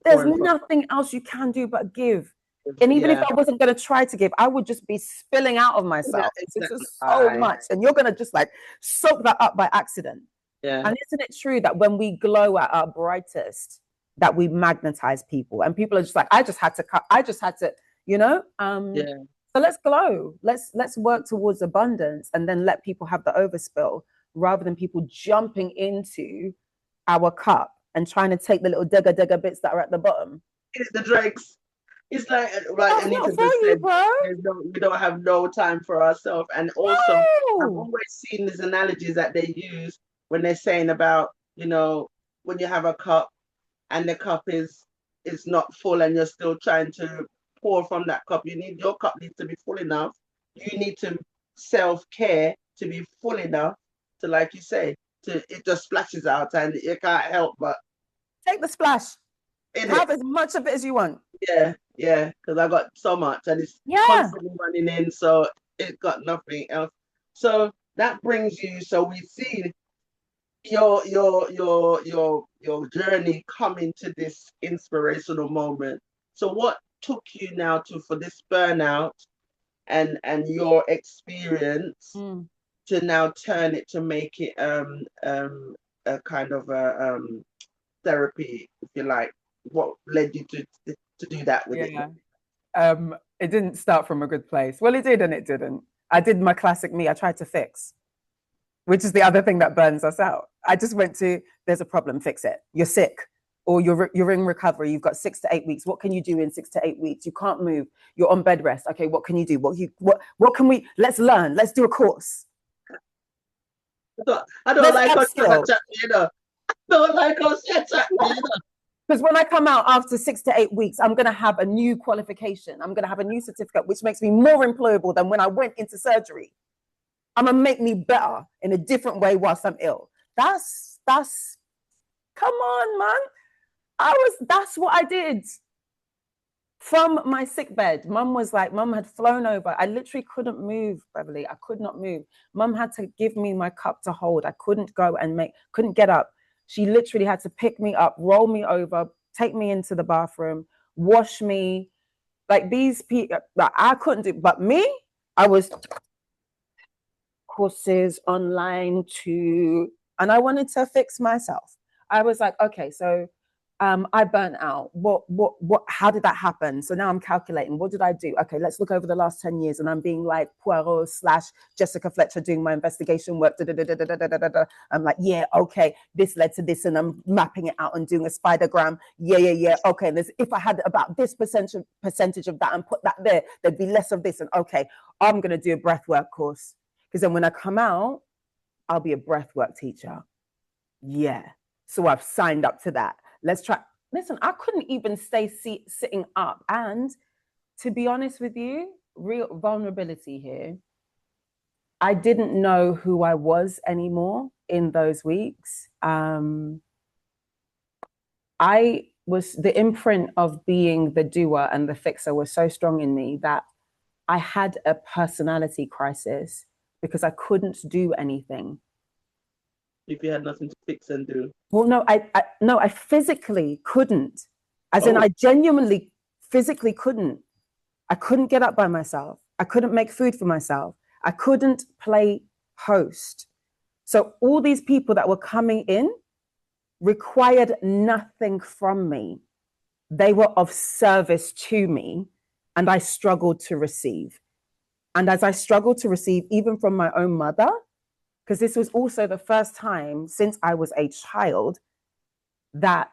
there's nothing else you can do but give. And even if I wasn't going to try to give, I would just be spilling out of myself. This is so much. And you're going to just like soak that up by accident. And isn't it true that when we glow at our brightest, that we magnetize people, and people are just like, I just had to, you know? So let's glow. Let's work towards abundance and then let people have the overspill rather than people jumping into our cup and trying to take the little digger bits that are at the bottom. It's the dregs. It's like Anita just said, we don't have no time for ourselves. And also, I've always seen these analogies that they use when they're saying about, you know, when you have a cup and the cup is not full and you're still trying to pour from that cup. Your cup needs to be full enough. You need to self-care to be full enough to, like you say, it just splashes out and you can't help but take the splash. Have as much of it as you want. Yeah, because I got so much and it's constantly running in, so it got nothing else. So that brings you. So we see your journey coming to this inspirational moment. So what took you now for this burnout and your experience to now turn it to make it a kind of a therapy, if you like? What led you to do that with it? It didn't start from a good place. Well, it did and it didn't. I did my classic me. I tried to fix, which is the other thing that burns us out. I just went to, there's a problem, fix it. You're sick or you're in recovery. You've got 6 to 8 weeks. What can you do in 6 to 8 weeks? You can't move. You're on bed rest. Okay, what can you do? What can we, let's learn. Let's do a course. I don't like us chat, you know. I don't like us chat, you know. Because when I come out after 6 to 8 weeks, I'm going to have a new qualification. I'm going to have a new certificate, which makes me more employable than when I went into surgery. I'm going to make me better in a different way whilst I'm ill. That's, come on, man. That's what I did. From my sick bed, mum had flown over. I literally couldn't move, Beverly. I could not move. Mum had to give me my cup to hold. I couldn't go and couldn't get up. She literally had to pick me up, roll me over, take me into the bathroom, wash me. Like these people, I couldn't do, but me, I was courses online and I wanted to fix myself. I was like, okay, so I burnt out. How did that happen? So now I'm calculating, what did I do? Okay, let's look over the last 10 years. And I'm being like Poirot / Jessica Fletcher doing my investigation work. I'm like, yeah, okay, this led to this. And I'm mapping it out and doing a spidergram. Yeah. Okay, and if I had about this percentage of that and put that there, there'd be less of this. And okay, I'm going to do a breathwork course. Because then when I come out, I'll be a breathwork teacher. Yeah. So I've signed up to that. Let's try. Listen, I couldn't even stay sitting up. And to be honest with you, real vulnerability here, I didn't know who I was anymore in those weeks. The imprint of being the doer and the fixer was so strong in me that I had a personality crisis because I couldn't do anything. If you had nothing to fix and do. Well, no, I physically couldn't. As in, I genuinely physically couldn't. I couldn't get up by myself. I couldn't make food for myself. I couldn't play host. So all these people that were coming in required nothing from me. They were of service to me, and I struggled to receive. And as I struggled to receive, even from my own mother, because this was also the first time since I was a child that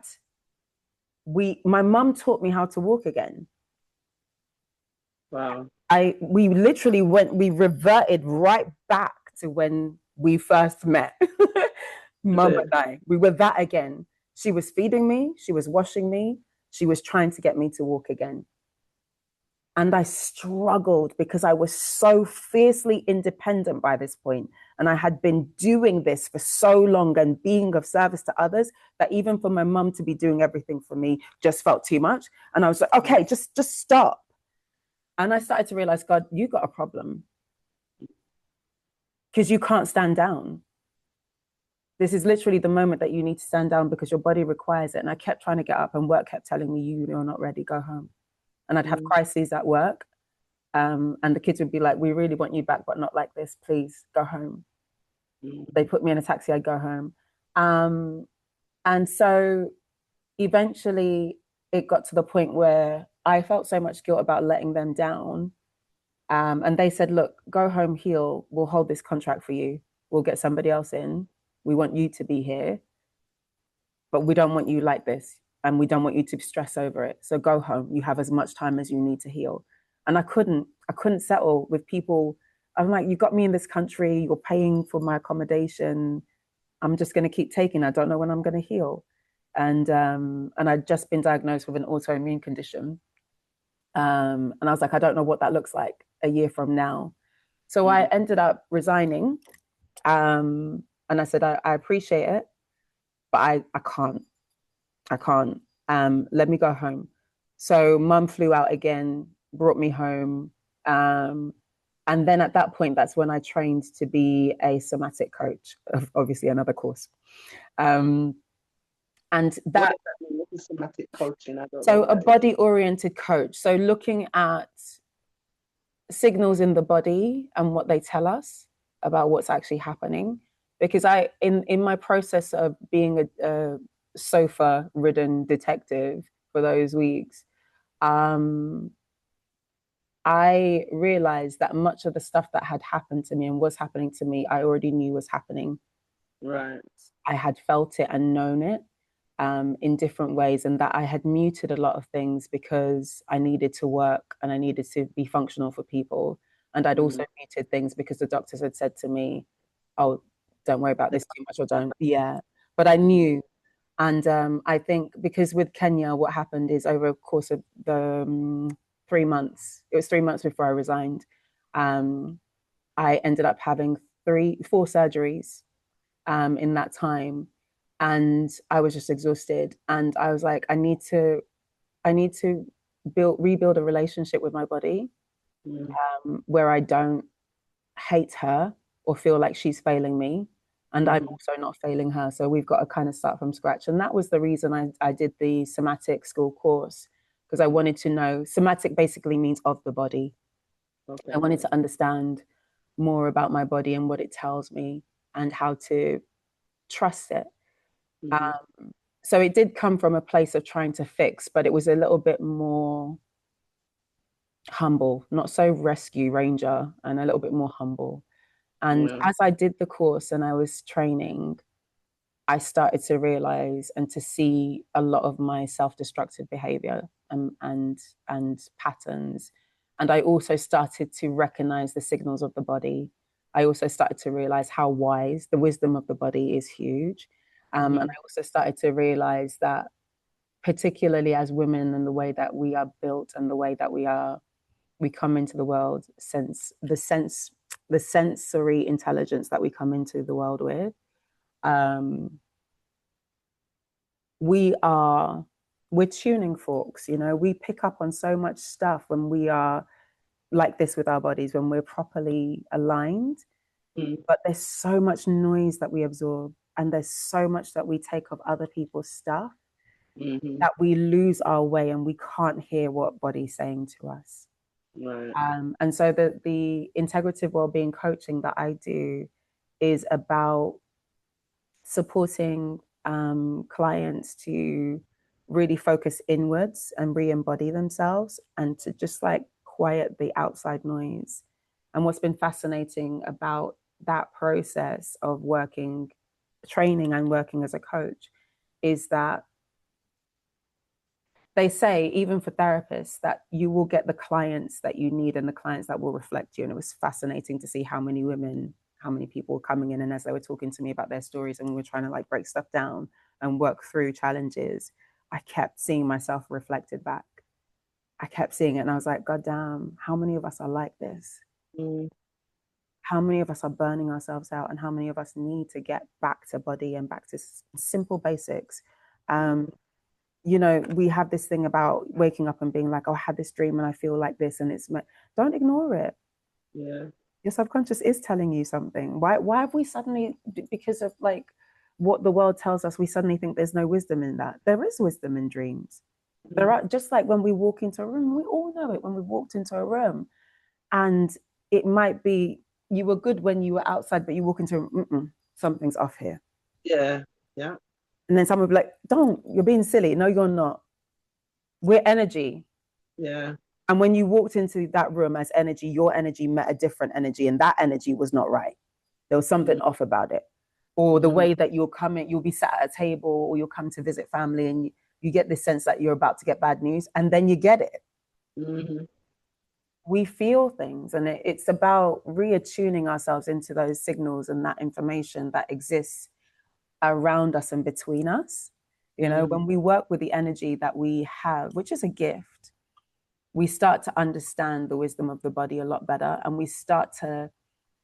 my mum taught me how to walk again. Wow. We literally we reverted right back to when we first met. Mum and I, we were that again. She was feeding me, she was washing me, she was trying to get me to walk again. And I struggled because I was so fiercely independent by this point. And I had been doing this for so long and being of service to others that even for my mum to be doing everything for me just felt too much. And I was like, okay, just stop. And I started to realize, God, you got a problem. Because you can't stand down. This is literally the moment that you need to stand down because your body requires it. And I kept trying to get up and work kept telling me, you're not ready, go home. And I'd have crises at work. And the kids would be like, we really want you back, but not like this. Please go home. They put me in a taxi, I'd go home. And so eventually it got to the point where I felt so much guilt about letting them down. And they said, look, go home, heal. We'll hold this contract for you. We'll get somebody else in. We want you to be here, but we don't want you like this. And we don't want you to stress over it. So go home. You have as much time as you need to heal. And I couldn't settle with people. I'm like, you got me in this country. You're paying for my accommodation. I'm just going to keep taking. I don't know when I'm going to heal. And I'd just been diagnosed with an autoimmune condition. And I was like, I don't know what that looks like a year from now. So I ended up resigning. And I said, I appreciate it, but I can't. Let me go home. So mum flew out again, brought me home. And then at that point, that's when I trained to be a somatic coach, obviously another course. And that what is somatic coaching? So a body-oriented coach. So looking at signals in the body and what they tell us about what's actually happening. Because in my process of being a sofa-ridden detective for those weeks, I realized that much of the stuff that had happened to me and was happening to me, I already knew was happening. Right. I had felt it and known it in different ways, and that I had muted a lot of things because I needed to work and I needed to be functional for people. And I'd also muted things because the doctors had said to me, oh, don't worry about this too much or don't. Yeah. But I knew. And I think because with Kenya, what happened is over the course of the 3 months, it was 3 months before I resigned, I ended up having 4 surgeries in that time. And I was just exhausted. And I was like, I need to rebuild a relationship with my body where I don't hate her or feel like she's failing me. And I'm also not failing her. So we've got to kind of start from scratch. And that was the reason I did the somatic school course, because I wanted to know, somatic basically means of the body. Okay. I wanted to understand more about my body and what it tells me and how to trust it. So it did come from a place of trying to fix, but it was a little bit more humble, not so rescue ranger, and a little bit more humble. And as I did the course and I was training, I started to realize and to see a lot of my self-destructive behavior and patterns. And I also started to recognize the signals of the body. I also started to realize how wise the wisdom of the body is huge. And I also started to realize that, particularly as women and the way that we are built and the way that we come into the world, the sensory intelligence that we come into the world with, we're tuning forks, we pick up on so much stuff when we are like this with our bodies, when we're properly aligned. But there's so much noise that we absorb, and there's so much that we take of other people's stuff that we lose our way and we can't hear what body's saying to us. Right. And so the integrative wellbeing coaching that I do is about supporting clients to really focus inwards and re-embody themselves, and to just like quiet the outside noise And what's been fascinating about that process of working, training and working as a coach is that they say, even for therapists, that you will get the clients that you need and the clients that will reflect you. And it was fascinating to see how many women, how many people were coming in. And as they were talking to me about their stories and we were trying to like break stuff down and work through challenges, I kept seeing myself reflected back. I kept seeing it and I was like, God damn, how many of us are like this? How many of us are burning ourselves out, and how many of us need to get back to body and back to simple basics? You know, we have this thing about waking up and being like, oh, I had this dream and I feel like this, and don't ignore it. Yeah. Your subconscious is telling you something. Why have we suddenly, because of like what the world tells us, we suddenly think there's no wisdom in that? There is wisdom in dreams. There are, just like when we walk into a room, we all know it when we walked into a room, and it might be you were good when you were outside, but you walk into something's off here. Yeah. Yeah. And then someone would be like, you're being silly. No, you're not. We're energy. Yeah. And when you walked into that room as energy, your energy met a different energy, and that energy was not right. There was something off about it. Or the way that you'll come in, you'll be sat at a table, or you'll come to visit family, and you get this sense that you're about to get bad news, and then you get it. We feel things, and it's about reattuning ourselves into those signals and that information that exists around us and between us. You know, when we work with the energy that we have, which is a gift, we start to understand the wisdom of the body a lot better, and we start to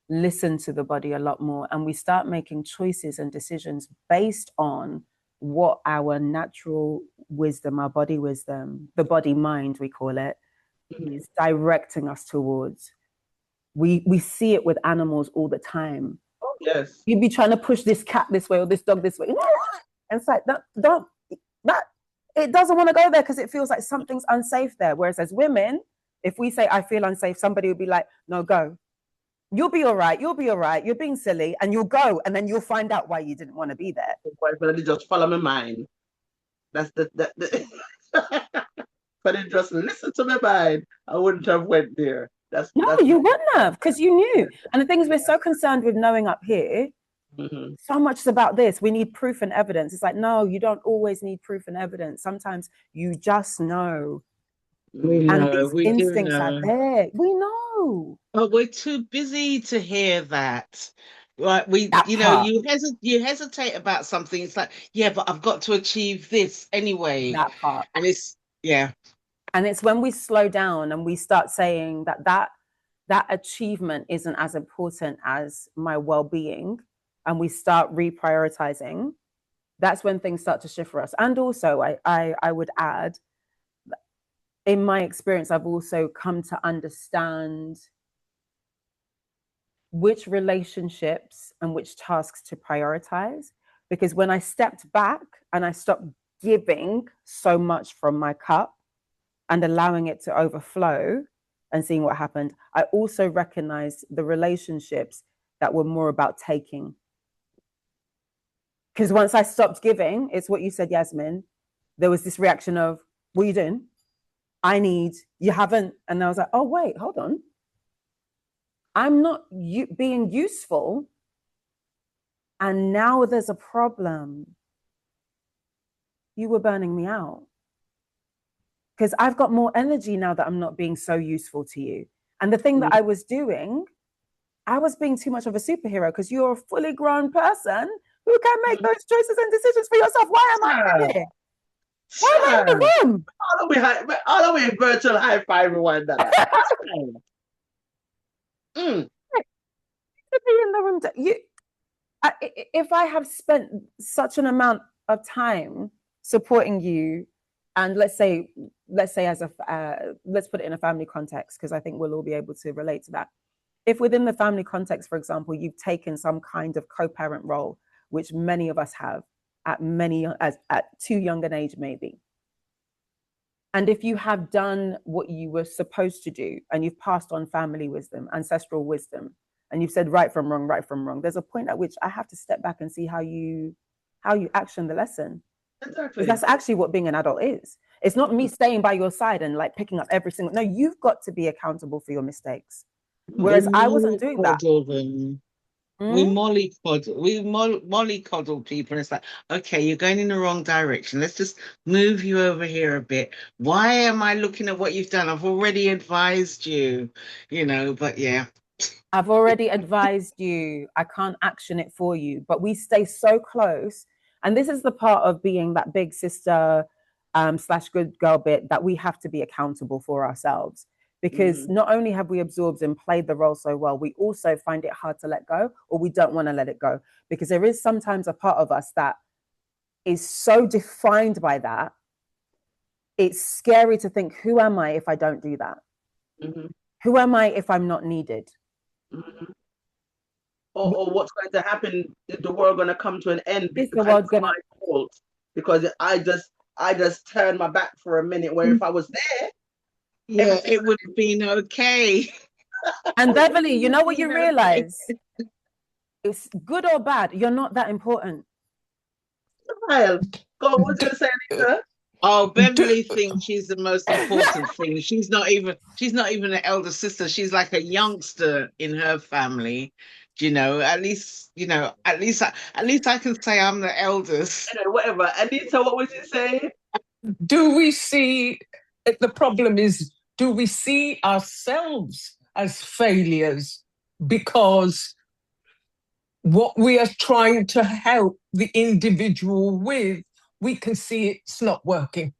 listen to the body a lot more, and we start making choices and decisions based on what our natural wisdom, our body wisdom, the body mind, we call it, is directing us towards. We see it with animals all the time. Oh, yes. You'd be trying to push this cat this way or this dog this way. And it's like, it doesn't want to go there because it feels like something's unsafe there. Whereas as women, if we say, I feel unsafe, somebody would be like, no, go. You'll be all right. You'll be all right. You're being silly, and you'll go, and then you'll find out why you didn't want to be there. But just follow my mind. That's the but it just listen to my mind. I wouldn't have went there. You wouldn't have, because you knew. And the thing is, we're so concerned with knowing up here. So much is about this. We need proof and evidence. It's like, no, you don't always need proof and evidence. Sometimes you just know. We know. And these instincts are there. We know. But we're too busy to hear that. Right, you hesitate about something. It's like, yeah, but I've got to achieve this anyway. That part. And and it's when we slow down and we start saying that achievement isn't as important as my well-being, and we start reprioritizing, that's when things start to shift for us. And also I would add, in my experience, I've also come to understand which relationships and which tasks to prioritize. Because when I stepped back and I stopped giving so much from my cup and allowing it to overflow and seeing what happened, I also recognized the relationships that were more about taking. Because once I stopped giving, it's what you said, Yasmin, there was this reaction of, what are you doing? You haven't. And I was like, oh, wait, hold on. I'm not being useful. And now there's a problem. You were burning me out. Because I've got more energy now that I'm not being so useful to you. And the thing that I was doing, I was being too much of a superhero, because you're a fully grown person who can make those choices and decisions for yourself. Why am I here? Why am I in the room? All the way virtual high five everyone. To be in the room. If I have spent such an amount of time supporting you, and let's say as let's put it in a family context, because I think we'll all be able to relate to that. If within the family context, for example, you've taken some kind of co-parent role, which many of us have at too young an age, maybe. And if you have done what you were supposed to do, and you've passed on family wisdom, ancestral wisdom, and you've said right from wrong, there's a point at which I have to step back and see how you action the lesson. Exactly. That's actually what being an adult is. It's not me staying by your side and like picking up every single. No, you've got to be accountable for your mistakes. Whereas I wasn't doing that. We mollycoddle people, and it's like, okay, you're going in the wrong direction. Let's just move you over here a bit. Why am I looking at what you've done? I've already advised you, but yeah. I've already advised you. I can't action it for you. But we stay so close. And this is the part of being that big sister / good girl bit, that we have to be accountable for ourselves. Because not only have we absorbed and played the role so well, we also find it hard to let go, or we don't want to let it go. Because there is sometimes a part of us that is so defined by that. It's scary to think, who am I if I don't do that? Who am I if I'm not needed? Or what's going to happen? Is the world going to come to an end? Is the world going to... my fault? Because I just turned my back for a minute, where if I was there, yeah, it would have been okay. And Beverly, you know what you realize? It's good or bad, you're not that important. Go on, what's going to say, Anita? Oh, Beverly thinks she's the most important thing. She's not even an elder sister. She's like a youngster in her family. At least I can say I'm the eldest. Whatever. Anita, what was you saying? The problem is, do we see ourselves as failures because what we are trying to help the individual with, we can see it's not working.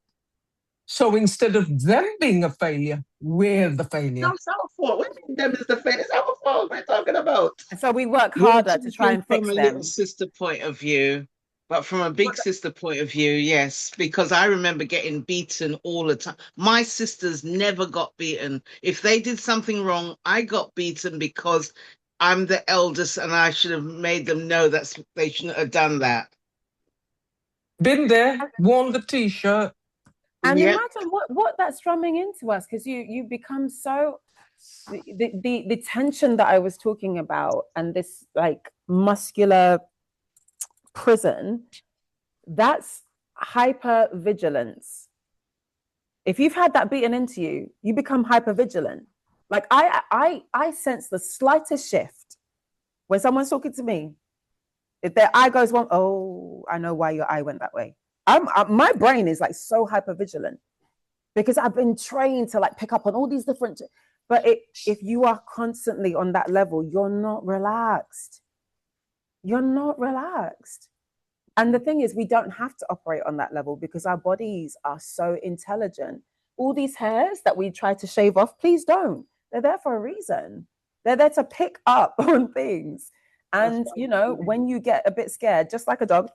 So instead of them being a failure, we're the failure. No, it's our fault. What do you mean them is the failure? It's our fault. We're talking about. So we work harder to try and fix them. From a little sister point of view, but from a big sister point of view, yes, because I remember getting beaten all the time. My sisters never got beaten. If they did something wrong, I got beaten because I'm the eldest and I should have made them know that they shouldn't have done that. Been there, worn the t-shirt. And imagine what that's drumming into us, because you become so... The tension that I was talking about, and this like muscular prison, that's hyper vigilance. If you've had that beaten into you, you become hyper vigilant. Like I sense the slightest shift when someone's talking to me. If their eye goes one, oh, I know why your eye went that way. My brain is like so hyper vigilant because I've been trained to like pick up on all these different. But if you are constantly on that level, you're not relaxed. You're not relaxed. And the thing is, we don't have to operate on that level because our bodies are so intelligent. All these hairs that we try to shave off, please don't. They're there for a reason. They're there to pick up on things. And, when you get a bit scared, just like a dog,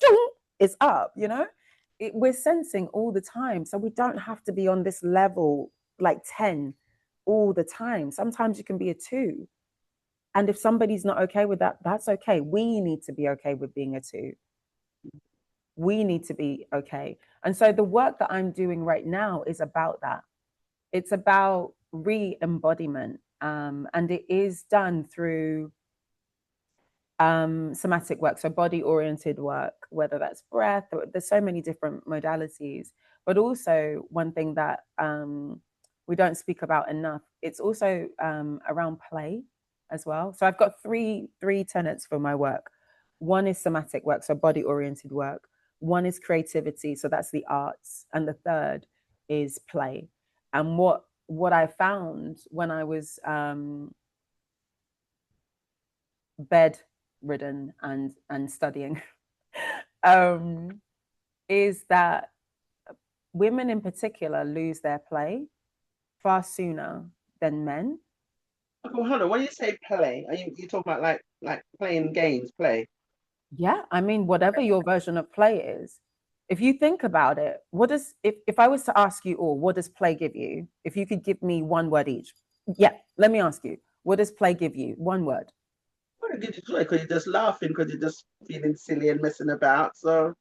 it's up, we're sensing all the time. So we don't have to be on this level like 10 all the time. Sometimes you can be a 2. And if somebody's not okay with that, that's okay. We need to be okay with being a 2. We need to be okay. And so the work that I'm doing right now is about that. It's about re-embodiment. And it is done through somatic work, so body-oriented work, whether that's breath, there's so many different modalities. But also one thing that we don't speak about enough, it's also around play as well. So I've got three tenets for my work. One is somatic work, so body-oriented work. One is creativity, so that's the arts. And the third is play. And what I found when I was bedridden and studying is that women in particular lose their play far sooner than men. Okay, hold on. When you say play, are you talking about like playing games, play? Yeah, I mean, whatever your version of play is. If you think about it, if I was to ask you all, what does play give you? If you could give me one word each. Yeah, let me ask you, what does play give you? One word. Well, it gives you joy because you're just laughing, because you're just feeling silly and messing about. So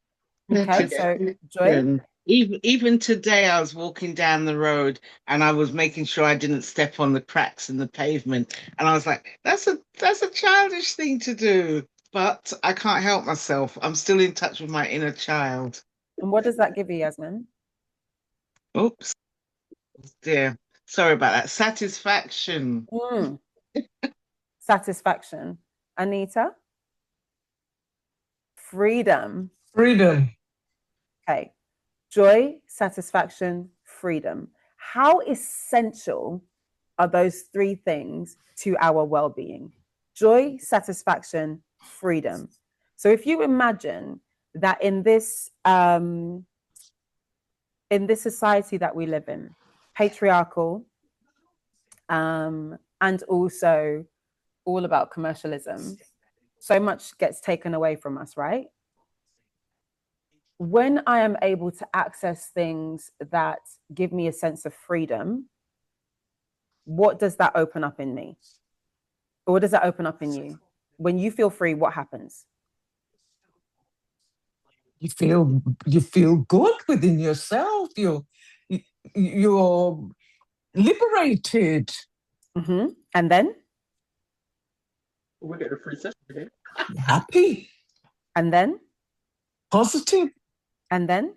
okay, so joy. Even today, I was walking down the road and I was making sure I didn't step on the cracks in the pavement, and I was like, "That's a childish thing to do," but I can't help myself. I'm still in touch with my inner child. And what does that give you, Yasmin? Oops, dear. Sorry about that. Satisfaction. Satisfaction. Anita? Freedom. Freedom. Okay. Joy, satisfaction, freedom. How essential are those three things to our well-being? Joy, satisfaction, freedom. So if you imagine that in this society that we live in, patriarchal, and also all about commercialism, so much gets taken away from us, right? When I am able to access things that give me a sense of freedom, what does that open up in me? Or what does that open up in you? When you feel free, what happens? You feel good within yourself. You're liberated. Mm-hmm. And then? We get a free session again. Happy. And then? Positive. And then?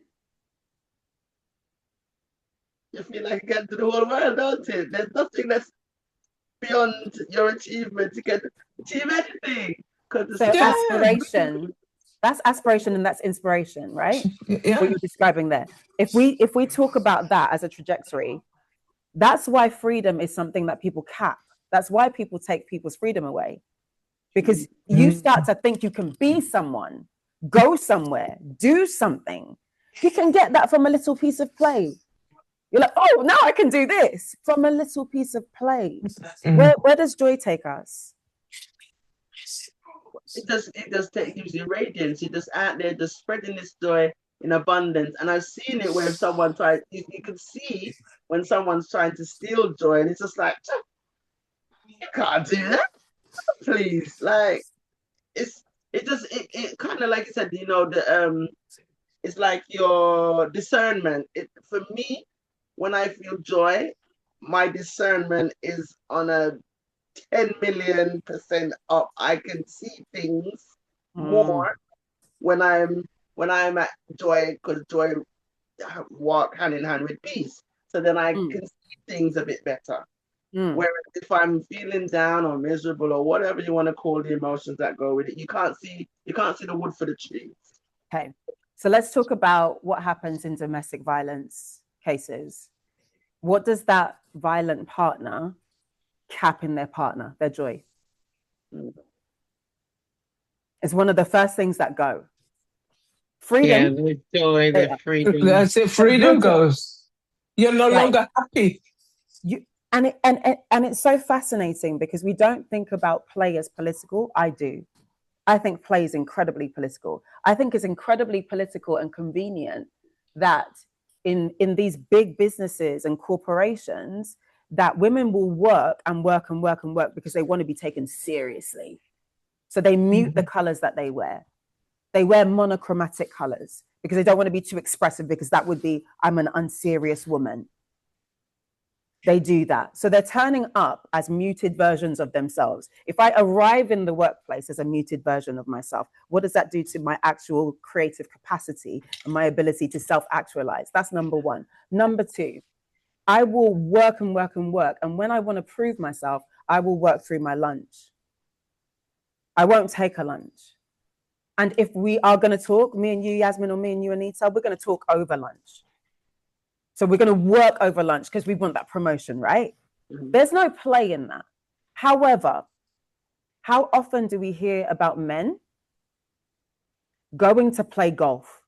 You feel like you can do the whole world, don't you? There's nothing that's beyond your achievement. You can achieve anything. So aspiration, that's aspiration and that's inspiration, right? Yeah. What you're describing there. If we talk about that as a trajectory, that's why freedom is something that people cap. That's why people take people's freedom away. Because you start to think you can be someone, go somewhere, do something. You can get that from a little piece of play. You're like, oh, now I can do this from a little piece of play. Where does joy take us? It just gives you radiance. You're just out there, just spreading this joy in abundance. And I've seen it where someone tries, you can see when someone's trying to steal joy, and it's just like, you can't do that. Please. Like, it kind of, like you said, you know, it's like your discernment. For me, when I feel joy, my discernment is on a 10,000,000% up. I can see things more when I'm at joy, because joy walk hand in hand with peace. So then I can see things a bit better. Whereas if I'm feeling down or miserable or whatever you want to call the emotions that go with it, you can't see the wood for the trees. Okay. So let's talk about what happens in domestic violence cases. What does that violent partner cap in their partner, their joy? It's one of the first things that go. Freedom. Yeah, the joy, the freedom. That's it. Freedom goes. You're no longer happy. And it's so fascinating because we don't think about play as political. I do. I think play is incredibly political. I think it's incredibly political and convenient that in these big businesses and corporations, that women will work and work and work and work because they want to be taken seriously. So they mute the colors that they wear. They wear monochromatic colors because they don't want to be too expressive, because that would be, I'm an unserious woman. They do that. So they're turning up as muted versions of themselves. If I arrive in the workplace as a muted version of myself, what does that do to my actual creative capacity and my ability to self-actualize? That's number one. Number two, I will work and work and work. And when I want to prove myself, I will work through my lunch. I won't take a lunch. And if we are going to talk, me and you, Yasmin, or me and you, Anita, we're going to talk over lunch. So we're going to work over lunch because we want that promotion, right? There's no play in that. However, how often do we hear about men going to play golf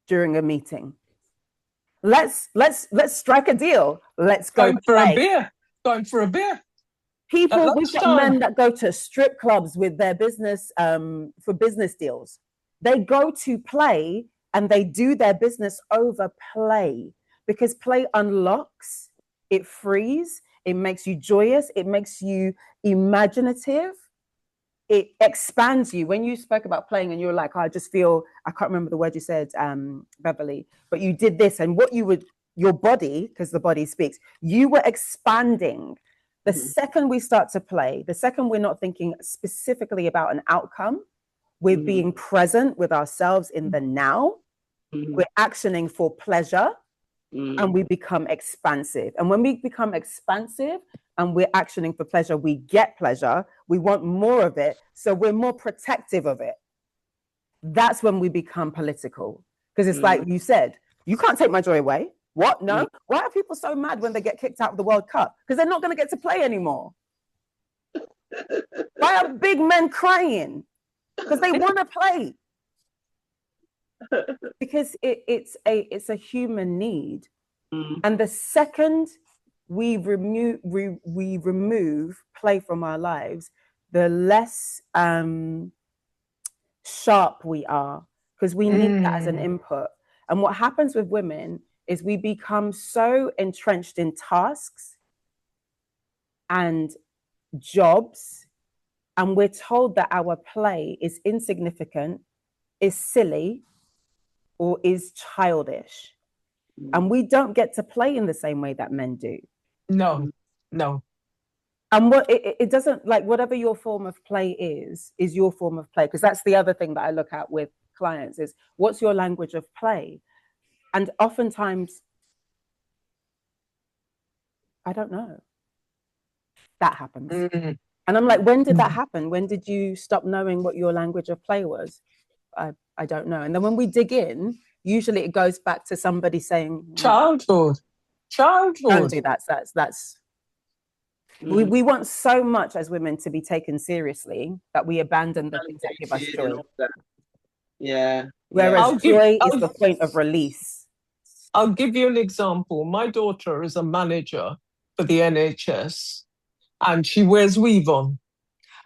during a meeting? Let's strike a deal. Let's go for a beer. Going for a beer. People, we've got men that go to strip clubs with their business for business deals. They go to play and they do their business over play, because play unlocks, it frees, it makes you joyous, it makes you imaginative, it expands you. When you spoke about playing and you were like, oh, I just feel, I can't remember the word you said, Beverly, but you did this, and what you would, your body, because the body speaks, you were expanding. The second we start to play, the second we're not thinking specifically about an outcome, we're being present with ourselves in the now, we're actioning for pleasure, and we become expansive. And when we become expansive and we're actioning for pleasure, we get pleasure, we want more of it, so we're more protective of it. That's when we become political. Because it's like you said, you can't take my joy away. What? No? Why are people so mad when they get kicked out of the World Cup? Because they're not going to get to play anymore. Why are big men crying? Because they want to play. Because it's a human need. And the second we remove play from our lives, the less sharp we are, because we need that as an input. And what happens with women is we become so entrenched in tasks and jobs, and we're told that our play is insignificant, is silly, or is childish. And we don't get to play in the same way that men do. No. And what it doesn't, like, whatever your form of play is your form of play. Because that's the other thing that I look at with clients is, what's your language of play? And oftentimes, I don't know. That happens. And I'm like, when did that happen? When did you stop knowing what your language of play was? I don't know. And then when we dig in, usually it goes back to somebody saying, childhood. Don't do that. That's we want so much as women to be taken seriously that we abandon the things that give us joy. Yeah. Whereas joy is the point of release. I'll give you an example. My daughter is a manager for the NHS, and she wears weave on.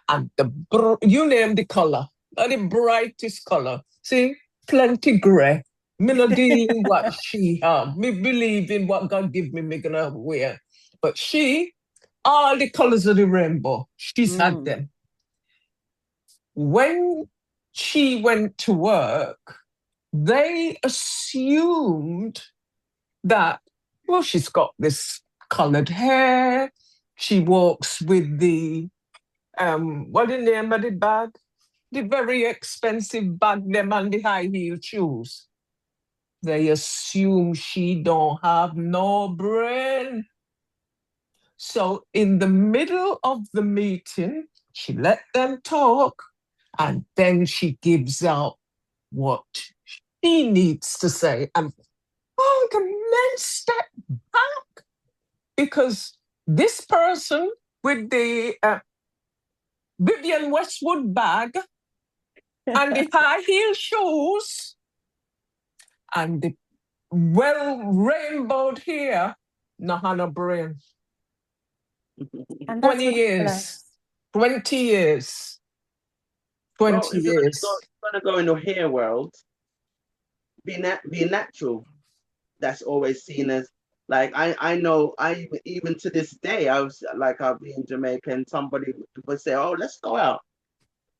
And you name the color, the brightest color. See, plenty gray. Me not deal in what she have. Me believe in what God give me gonna wear. But she, all the colors of the rainbow, she's had them. When she went to work, they assumed that, well, she's got this colored hair. She walks with the, what the name of the bag? The very expensive bag, them and the high heel shoes. They assume she don't have no brain. So in the middle of the meeting, she let them talk, and then she gives out what she needs to say. And the men step back, because this person with the Vivian Westwood bag and the high heel shoes and the well-rainbowed hair, no have no brain. And 20 years. 20 years. 20 years. If you're going to go in the hair world, be natural. That's always seen as, like, I know, even to this day, I'll be in Jamaica and somebody would say, oh, let's go out.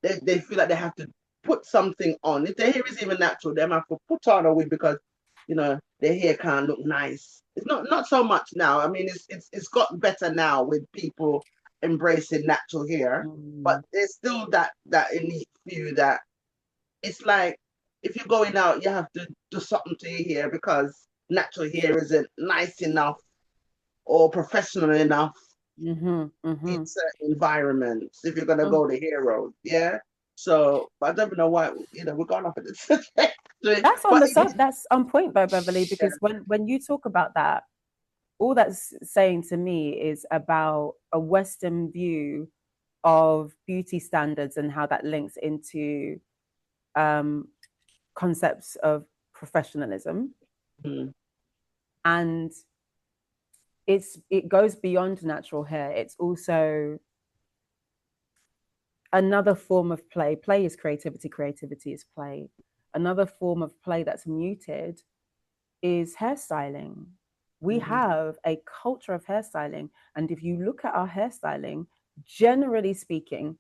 They feel like they have to put something on. If their hair is even natural, they have to put on a wig because, their hair can't look nice. It's not so much now. I mean, it's got better now with people embracing natural hair, but there's still that elite few that it's like, if you're going out, you have to do something to your hair because natural hair isn't nice enough or professional enough in certain environments if you're going to go the hair road. Yeah. So I don't know why, we're going off of this. That's on point though, Beverly, because when you talk about that, all that's saying to me is about a Western view of beauty standards and how that links into concepts of professionalism. And it goes beyond natural hair. It's also another form of play. Play is creativity. Creativity is play. Another form of play that's muted is hairstyling. We have a culture of hairstyling. And if you look at our hairstyling, generally speaking,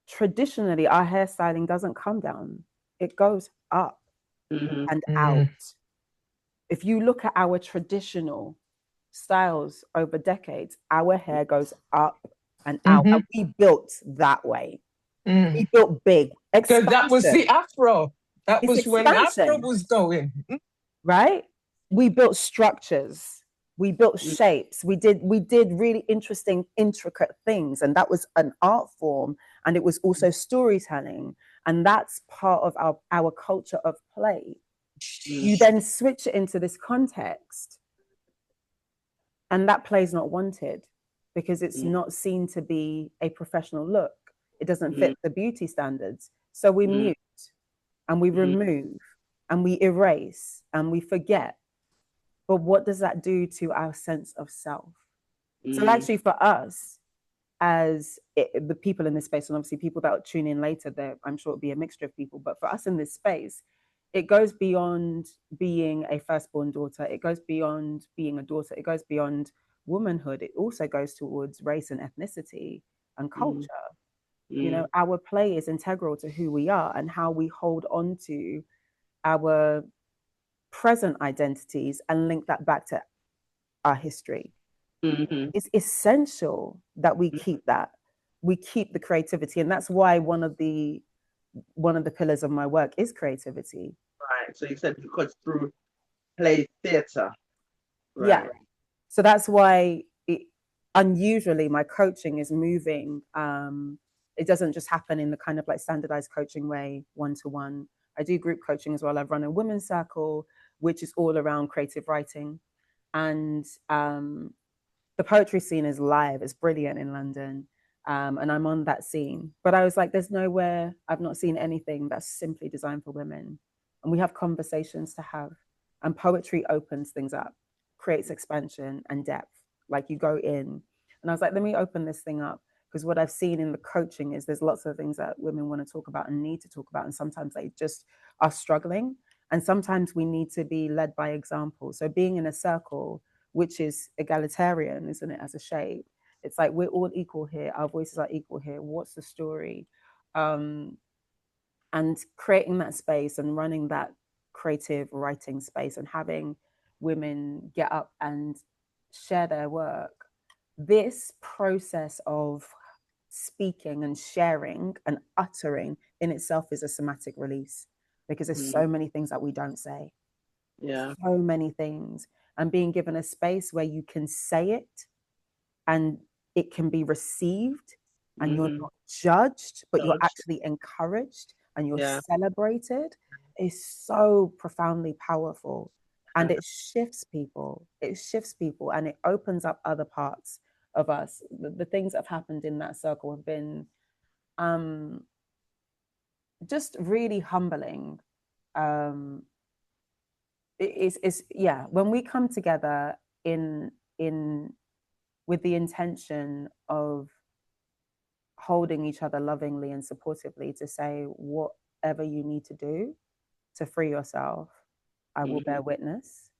traditionally, our hairstyling doesn't come down. It goes up and out. If you look at our traditional styles over decades, our hair goes up and out. And we built that way. We built big. Because that was the afro. That was expansion. when afro was going. Right? We built structures. We built shapes. We did really interesting, intricate things. And that was an art form. And it was also storytelling. And that's part of our culture of play. You then switch it into this context. And that play is not wanted because it's not seen to be a professional look. It doesn't fit the beauty standards. So we mute and we remove and we erase and we forget. But what does that do to our sense of self? So actually for us, as the people in this space, and obviously people that will tune in later, there, I'm sure it'll be a mixture of people, but for us in this space, it goes beyond being a firstborn daughter. It goes beyond being a daughter. It goes beyond womanhood. It also goes towards race and ethnicity and culture. You know, our play is integral to who we are and how we hold on to our present identities and link that back to our history. It's essential that we keep that. We keep the creativity. And that's why one of the pillars of my work is creativity. Right. So you said because through play theater. Right. Yeah. So that's why unusually my coaching is moving. It doesn't just happen in the kind of like standardized coaching way, one-to-one. I do group coaching as well. I've run a women's circle, which is all around creative writing. And the poetry scene is live. It's brilliant in London. And I'm on that scene. But I was like, there's nowhere I've not seen anything that's simply designed for women. And we have conversations to have. And poetry opens things up, creates expansion and depth. Like you go in. And I was like, let me open this thing up. Because what I've seen in the coaching is there's lots of things that women want to talk about and need to talk about. And sometimes they just are struggling. And sometimes we need to be led by example. So being in a circle, which is egalitarian, isn't it, as a shape? It's like we're all equal here. Our voices are equal here. What's the story? And creating that space and running that creative writing space and having women get up and share their work. This process of speaking and sharing and uttering in itself is a somatic release because there's so many things that we don't say. Yeah. So many things. And being given a space where you can say it and it can be received and you're not judged, but you're actually encouraged and you're celebrated is so profoundly powerful. And it shifts people. It shifts people and it opens up other parts of us. The things that have happened in that circle have been just really humbling. It's when we come together in with the intention of holding each other lovingly and supportively to say whatever you need to do to free yourself, I will bear witness.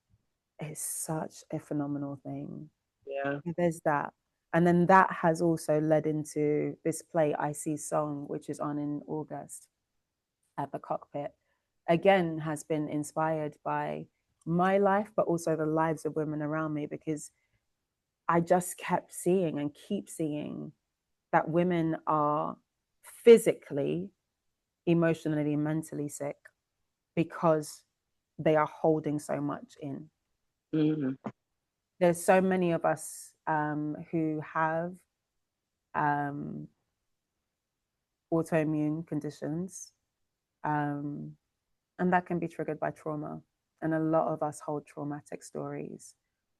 It's such a phenomenal thing. Yeah. There's that. And then that has also led into this play, I See Song, which is on in August at the Cockpit. Again, has been inspired by my life, but also the lives of women around me, because I just kept seeing and keep seeing that women are physically, emotionally, mentally sick because they are holding so much in. There's so many of us who have autoimmune conditions, and that can be triggered by trauma. And a lot of us hold traumatic stories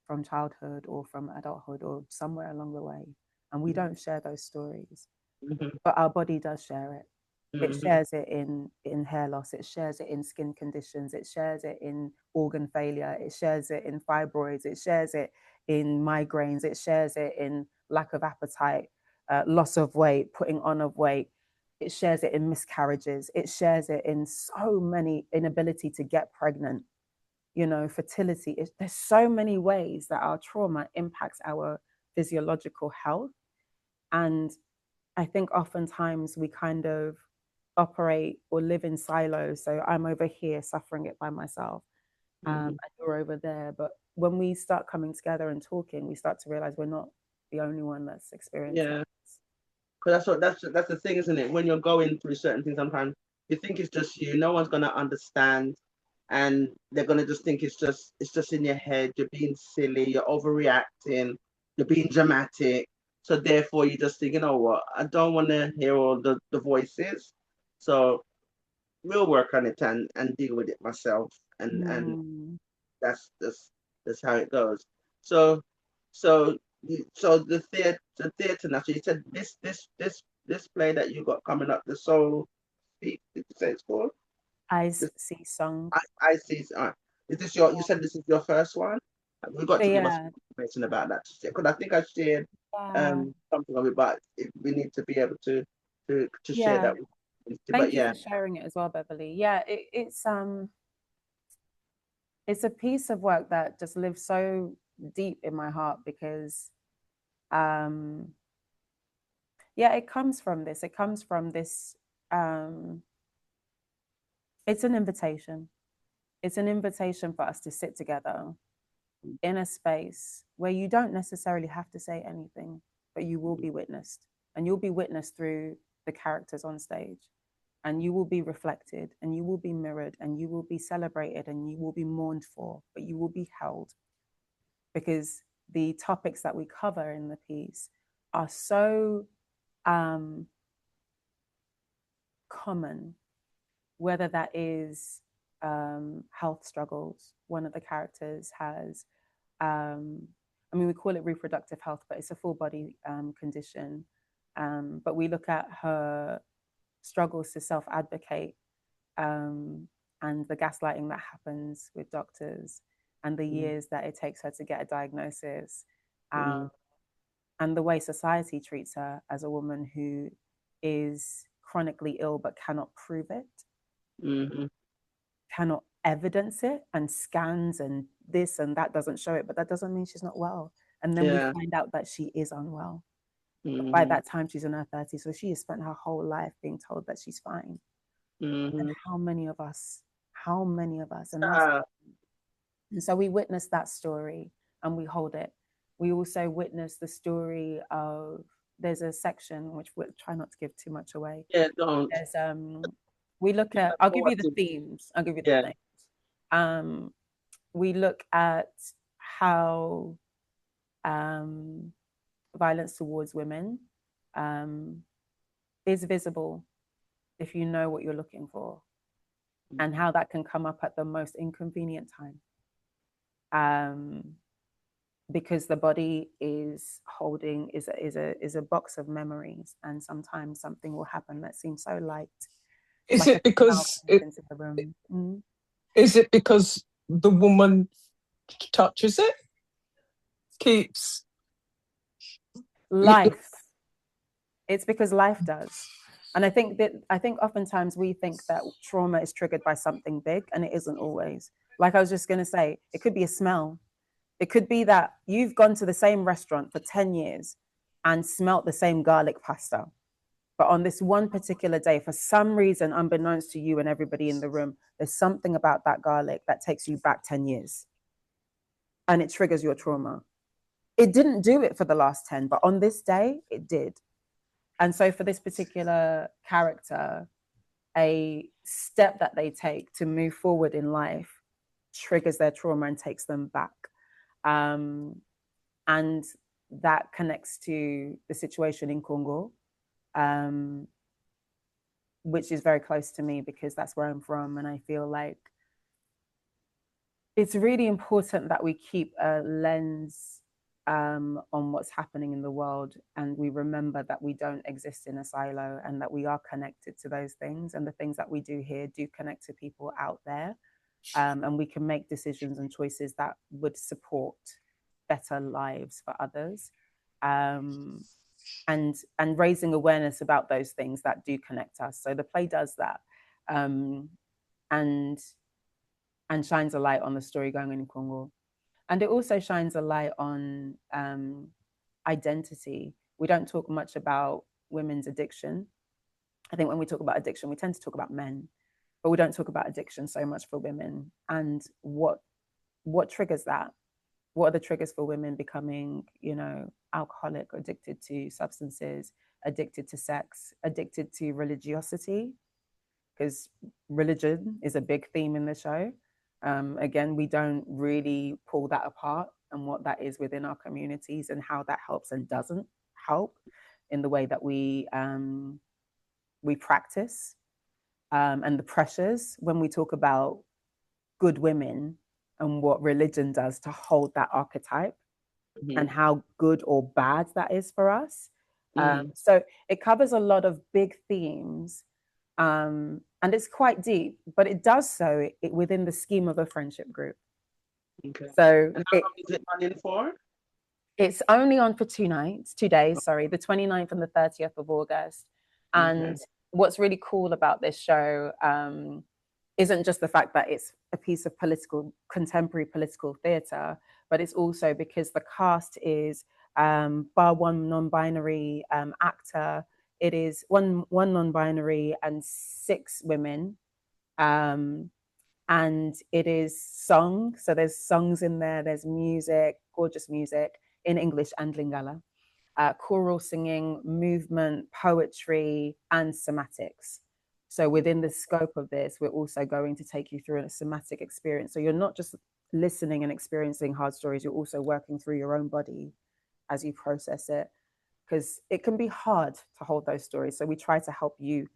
from childhood or from adulthood or somewhere along the way. And we don't share those stories, but our body does share it. It shares it in hair loss. It shares it in skin conditions. It shares it in organ failure. It shares it in fibroids. It shares it in migraines. It shares it in lack of appetite, loss of weight, putting on of weight. It shares it in miscarriages. It shares it in so many inability to get pregnant, fertility. There's so many ways that our trauma impacts our physiological health. And I think oftentimes we kind of operate or live in silos. So I'm over here suffering it by myself, and you're over there. But when we start coming together and talking, we start to realize we're not the only one that's experiencing this. Because that's the thing, isn't it? When you're going through certain things, sometimes you think it's just you. No one's gonna understand. and they're gonna just think it's just in your head. You're being silly. You're overreacting. You're being dramatic. So therefore, you just think, you know what? I don't want to hear all the voices. So we'll work on it and deal with it myself. And that's how it goes. So so so the theater now. So you said this play that you got coming up, the Soul Speak. Did you say it's called? I See Song. I see. Is this your? You said this is your first one. We got to give us information about that because I think I shared something of it, but we need to be able to share that. Thank you for sharing it as well, Beverly. Yeah, it's a piece of work that just lives so deep in my heart because it comes from this. It comes from this. It's an invitation. It's an invitation for us to sit together in a space where you don't necessarily have to say anything, but you will be witnessed. And you'll be witnessed through the characters on stage. And you will be reflected, and you will be mirrored, and you will be celebrated, and you will be mourned for, but you will be held. Because the topics that we cover in the piece are so common, whether that is health struggles. One of the characters has, we call it reproductive health, but it's a full body condition. But we look at her struggles to self-advocate and the gaslighting that happens with doctors and the years that it takes her to get a diagnosis and the way society treats her as a woman who is chronically ill but cannot prove it, cannot evidence it, and scans and this and that doesn't show it, but that doesn't mean she's not well. And then we find out that she is unwell. By that time, she's in her 30s, so she has spent her whole life being told that she's fine. And how many of us, and so we witness that story and we hold it. We also witness the story of, there's a section which we'll try not to give too much away. Don't. There's we look at, I'll give you the themes. We look at how violence towards women is visible if you know what you're looking for, and how that can come up at the most inconvenient time, because the body is holding is a box of memories, and sometimes something will happen that seems so light. Is it because is it because the woman touches it, keeps life? It's because life does. And I think oftentimes we think that trauma is triggered by something big, and it isn't always. Like I was just going to say, it could be a smell. It could be that you've gone to the same restaurant for 10 years and smelt the same garlic pasta. But on this one particular day, for some reason, unbeknownst to you and everybody in the room, there's something about that garlic that takes you back 10 years. And it triggers your trauma. It didn't do it for the last 10, but on this day, it did. And so for this particular character, a step that they take to move forward in life triggers their trauma and takes them back. And that connects to the situation in Congo, which is very close to me because that's where I'm from. And I feel like it's really important that we keep a lens on what's happening in the world, and we remember that we don't exist in a silo, and that we are connected to those things, and the things that we do here do connect to people out there, and we can make decisions and choices that would support better lives for others, and raising awareness about those things that do connect us. So the play does that, and shines a light on the story going on in Congo. And it also shines a light on identity. We don't talk much about women's addiction. I think when we talk about addiction, we tend to talk about men, but we don't talk about addiction so much for women. And what triggers that? What are the triggers for women becoming, alcoholic, addicted to substances, addicted to sex, addicted to religiosity? Because religion is a big theme in the show. Again, we don't really pull that apart and what that is within our communities and how that helps and doesn't help in the way that we practice, and the pressures when we talk about good women and what religion does to hold that archetype, and how good or bad that is for us. So it covers a lot of big themes, and it's quite deep, but it does so within the scheme of a friendship group. Okay. So and how long is it running for? It's only on for 2 days, sorry, the 29th and the 30th of August. And what's really cool about this show isn't just the fact that it's a piece of contemporary political theatre, but it's also because the cast is bar one non-binary actor. It is one non-binary and 6 women. And it is song. So there's songs in there, there's music, gorgeous music in English and Lingala. Choral singing, movement, poetry, and somatics. So within the scope of this, we're also going to take you through a somatic experience. So you're not just listening and experiencing hard stories, you're also working through your own body as you process it, because it can be hard to hold those stories. So we try to help you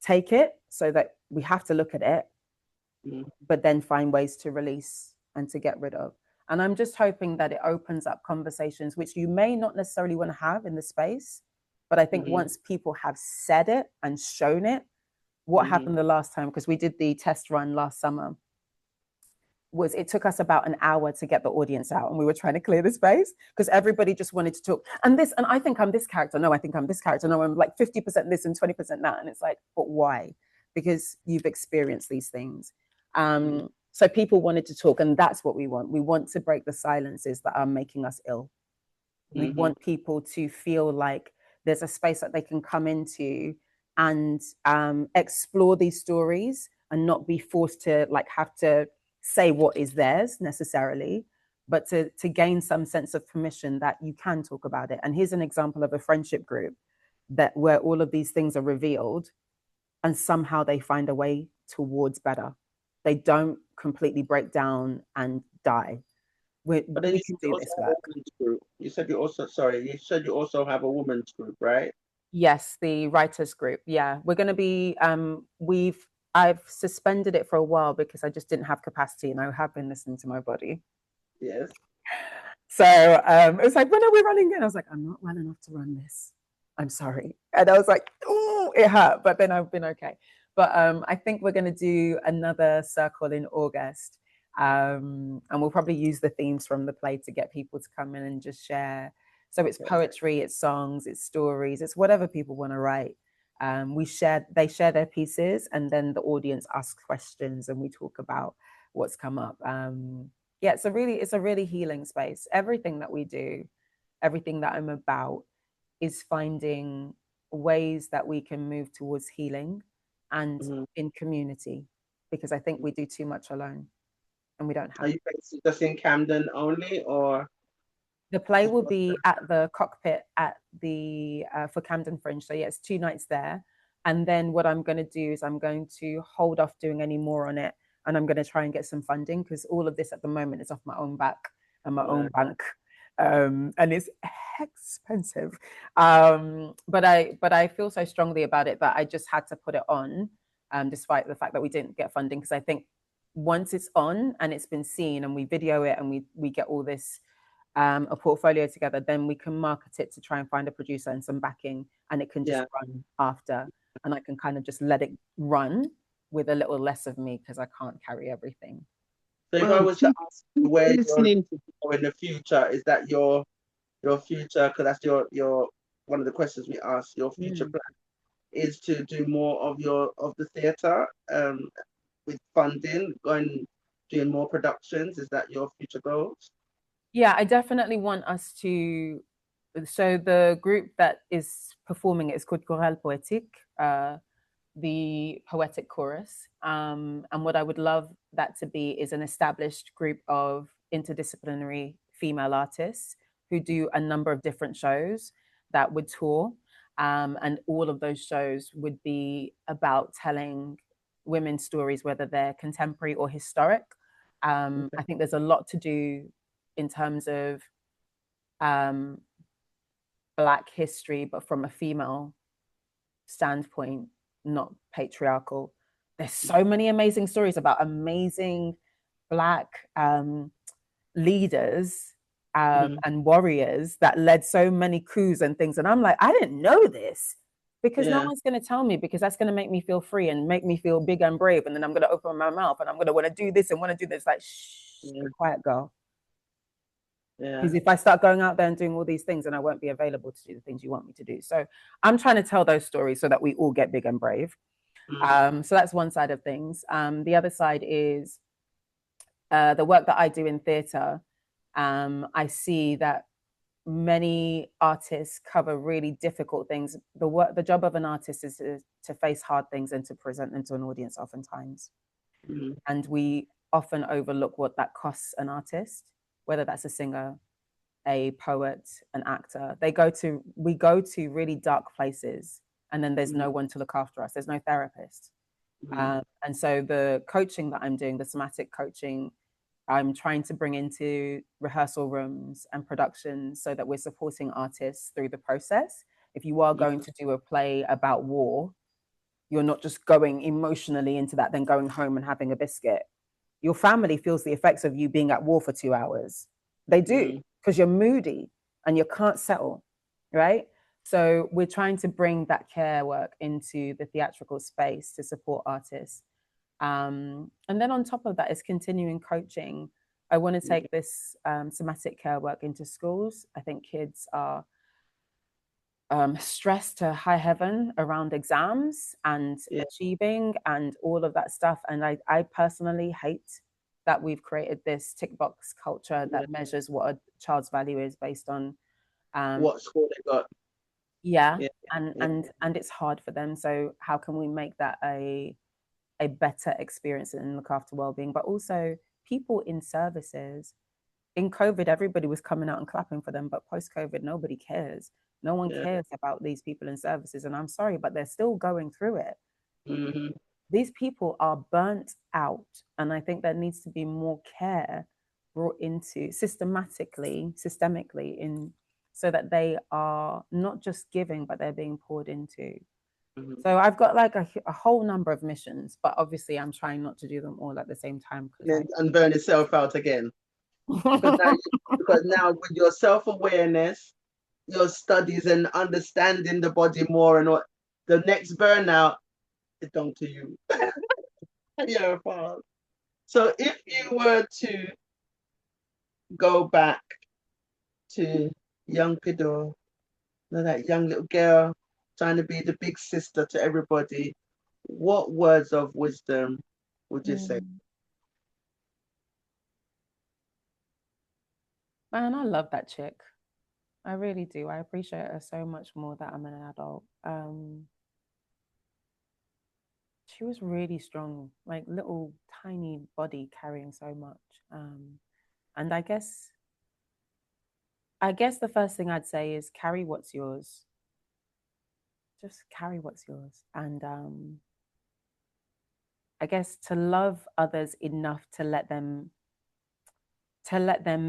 take it so that we have to look at it, but then find ways to release and to get rid of. And I'm just hoping that it opens up conversations which you may not necessarily want to have in the space, but I think once people have said it and shown it, what happened the last time, because we did the test run last summer, was it took us about an hour to get the audience out, and we were trying to clear the space because everybody just wanted to talk. And I think I'm this character. No, I think I'm this character. No, I'm like 50% this and 20% that. And it's like, but why? Because you've experienced these things. So people wanted to talk, and that's what we want. We want to break the silences that are making us ill. We want people to feel like there's a space that they can come into and explore these stories and not be forced to like have to say what is theirs necessarily, but to gain some sense of permission that you can talk about it. And here's an example of a friendship group where all of these things are revealed and somehow they find a way towards better. They don't completely break down and die. We can do this work. You said you also have a women's group, right? Yes, the writers group. Yeah, we're going to be. I've suspended it for a while because I just didn't have capacity, and I have been listening to my body. Yes. So it was like, when are we running again? I was like, I'm not well enough to run this. I'm sorry. And I was like, oh, it hurt, but then I've been okay. But I think we're going to do another circle in August. And we'll probably use the themes from the play to get people to come in and just share. So it's poetry, it's songs, it's stories, it's whatever people want to write. They share their pieces, and then the audience asks questions and we talk about what's come up. Yeah, it's a really healing space. Everything that we do, everything that I'm about is finding ways that we can move towards healing and in community, because I think we do too much alone and we don't have. Are you just in Camden only, or? The play will be at the Cockpit at the for Camden Fringe. So yeah, it's 2 nights there. And then what I'm going to do is I'm going to hold off doing any more on it, and I'm going to try and get some funding, because all of this at the moment is off my own back and my own bank, and it's expensive. But I feel so strongly about it that I just had to put it on, despite the fact that we didn't get funding, because I think once it's on and it's been seen and we video it and we get all this a portfolio together, then we can market it to try and find a producer and some backing, and it can just run after, and I can kind of just let it run with a little less of me, because I can't carry everything. So if I was to ask where you're in the future, is that your future, because that's your one of the questions we ask, your future plan is to do more of the theatre with funding, doing more productions? Is that your future goals? Yeah, I definitely want us to. So the group that is performing it is called Chorale Poétique, the poetic chorus. And what I would love that to be is an established group of interdisciplinary female artists who do a number of different shows that would tour. And all of those shows would be about telling women's stories, whether they're contemporary or historic. I think there's a lot to do in terms of Black history, but from a female standpoint, not patriarchal. There's so many amazing stories about amazing Black leaders and warriors that led so many coups and things. And I'm like, I didn't know this, because no one's going to tell me, because that's going to make me feel free and make me feel big and brave. And then I'm going to open my mouth and I'm going to want to do this and want to do this. Like, shh, quiet girl. Because if I start going out there and doing all these things, then I won't be available to do the things you want me to do. So I'm trying to tell those stories so that we all get big and brave. So that's one side of things. The other side is the work that I do in theatre. I see that many artists cover really difficult things. The job of an artist is to face hard things and to present them to an audience oftentimes. And we often overlook what that costs an artist, whether that's a singer, a poet, an actor. We go to really dark places, and then there's no one to look after us. There's no therapist. And so the coaching that I'm doing, the somatic coaching, I'm trying to bring into rehearsal rooms and productions so that we're supporting artists through the process. If you are going to do a play about war, you're not just going emotionally into that, then going home and having a biscuit. Your family feels the effects of you being at war for 2 hours. They do, because you're moody and you can't settle, right? So we're trying to bring that care work into the theatrical space to support artists. And then on top of that is continuing coaching. I want to take this somatic care work into schools. I think kids are stressed to high heaven around exams and achieving and all of that stuff. And I personally hate that we've created this tick box culture that measures what a child's value is based on what score they got. And it's hard for them. So how can we make that a better experience and look after well-being? But also people in services. In COVID, everybody was coming out and clapping for them, but post-COVID, nobody cares. No one cares about these people in services. And I'm sorry, but they're still going through it. These people are burnt out. And I think there needs to be more care brought into systemically in, so that they are not just giving, but they're being poured into. So I've got like a whole number of missions, but obviously I'm trying not to do them all at the same time. And burn itself out again. because now with your self-awareness, your studies and understanding the body more, and what the next burnout is down to you. So if you were to go back to young Pid'or, that young little girl trying to be the big sister to everybody, what words of wisdom would you say? Man, I love that chick. I really do. I appreciate her so much more that I'm an adult. She was really strong, like little tiny body carrying so much. And I guess the first thing I'd say is carry what's yours. Just carry what's yours. And I guess to love others enough to let them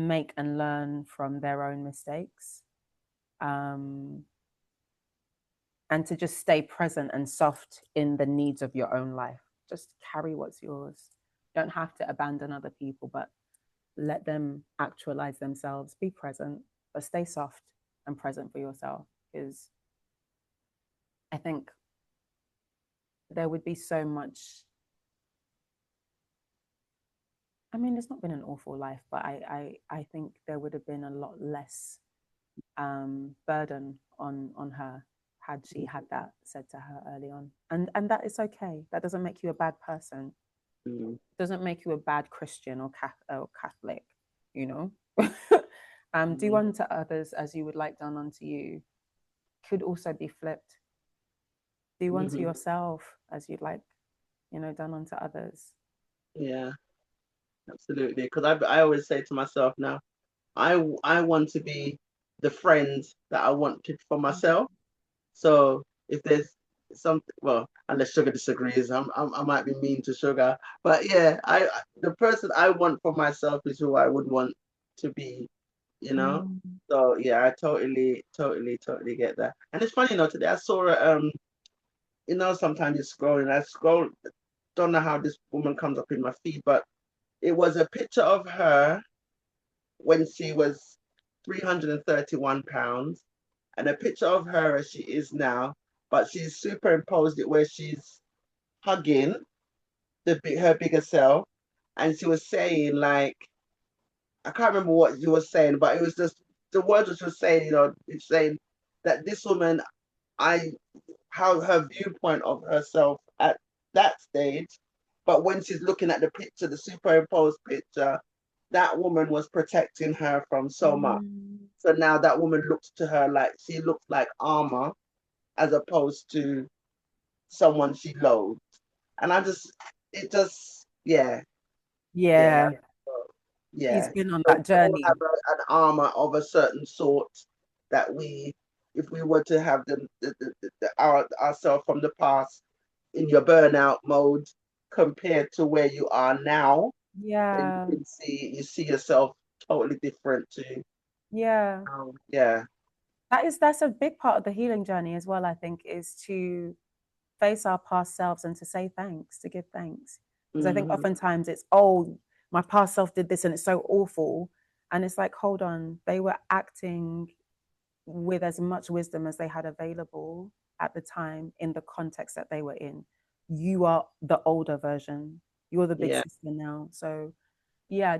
make and learn from their own mistakes. And to just stay present and soft in the needs of your own life. Just carry what's yours. You don't have to abandon other people, but let them actualize themselves. Be present, but stay soft and present for yourself. Because I think there would be so much. I mean, it's not been an awful life, but I think there would have been a lot less burden on her had she had that said to her early on. And that is okay. That doesn't make you a bad person. It doesn't make you a bad Christian or Catholic, you know? Do unto others as you would like done unto you could also be flipped. Do unto yourself as you'd like, done unto others. Yeah, absolutely. Because I always say to myself now, I want to be the friend that I wanted for myself. So if there's something. Well, unless Sugar disagrees, I might be mean to Sugar. But yeah, the person I want for myself is who I would want to be. You know. So yeah, I totally get that. And it's funny, today I saw sometimes you scroll and I scroll. Don't know how this woman comes up in my feed, but it was a picture of her when she was 331 pounds, and a picture of her as she is now, but she's superimposed it where she's hugging her bigger self, and she was saying, like, I can't remember what she was saying, but it was just the words that she was saying. It's saying that this woman, how her viewpoint of herself at that stage, but when she's looking at the picture, the superimposed picture, that woman was protecting her from so much. So now that woman looks to her like she looks like armor, as opposed to someone she loathes. And yeah. He's been on that journey. We have an armor of a certain sort that if we were to have ourselves from the past in your burnout mode compared to where you are now, you see yourself totally different too. That's a big part of the healing journey as well, I think, is to face our past selves and to say thanks, to give thanks. Because I think oftentimes it's, my past self did this and it's so awful. And it's like, hold on, they were acting with as much wisdom as they had available at the time in the context that they were in. You are the older version. You're the big sister now. So I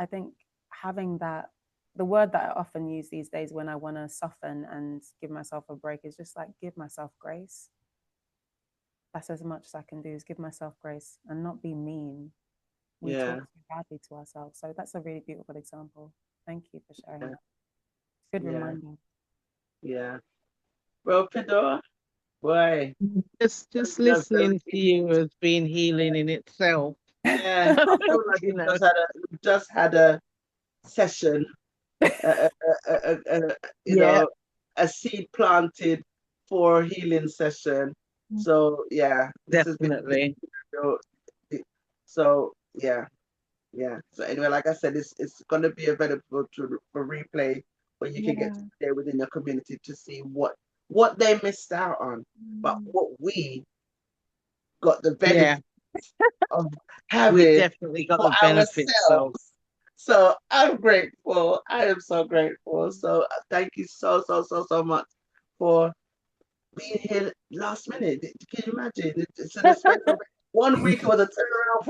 think having that, the word that I often use these days when I want to soften and give myself a break is just like, give myself grace. That's as much as I can do, is give myself grace and not be mean. We talk too badly to ourselves. So that's a really beautiful example. Thank you for sharing that. Good reminder. Yeah. Well, Pid'or, boy. Just listening to you has been healing in itself. Yeah. I feel like we just had a session, a seed planted for healing session. So yeah, definitely. So yeah. So anyway, like I said, it's going to be available for replay, where you can get to stay within your community to see what they missed out on, but what we got the benefit of having. We definitely got the benefits of. So I'm grateful. I am so grateful. So thank you so much for being here last minute. Can you imagine? It's in the space of 1 week. It was a turnaround.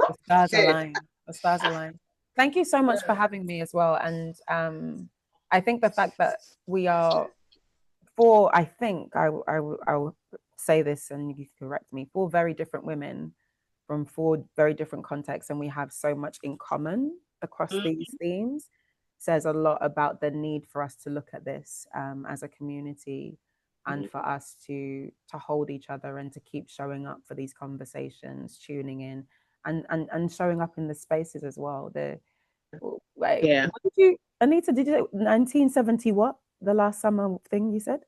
The stars align. Thank you so much for having me as well. And I think the fact that we are I will say this and you correct me, 4 very different women from 4 very different contexts, and we have so much in common across these themes, says a lot about the need for us to look at this as a community, and for us to hold each other and to keep showing up for these conversations, tuning in and showing up in the spaces as well. What did you, Anita, did you say 1970 what? The last summer thing you said?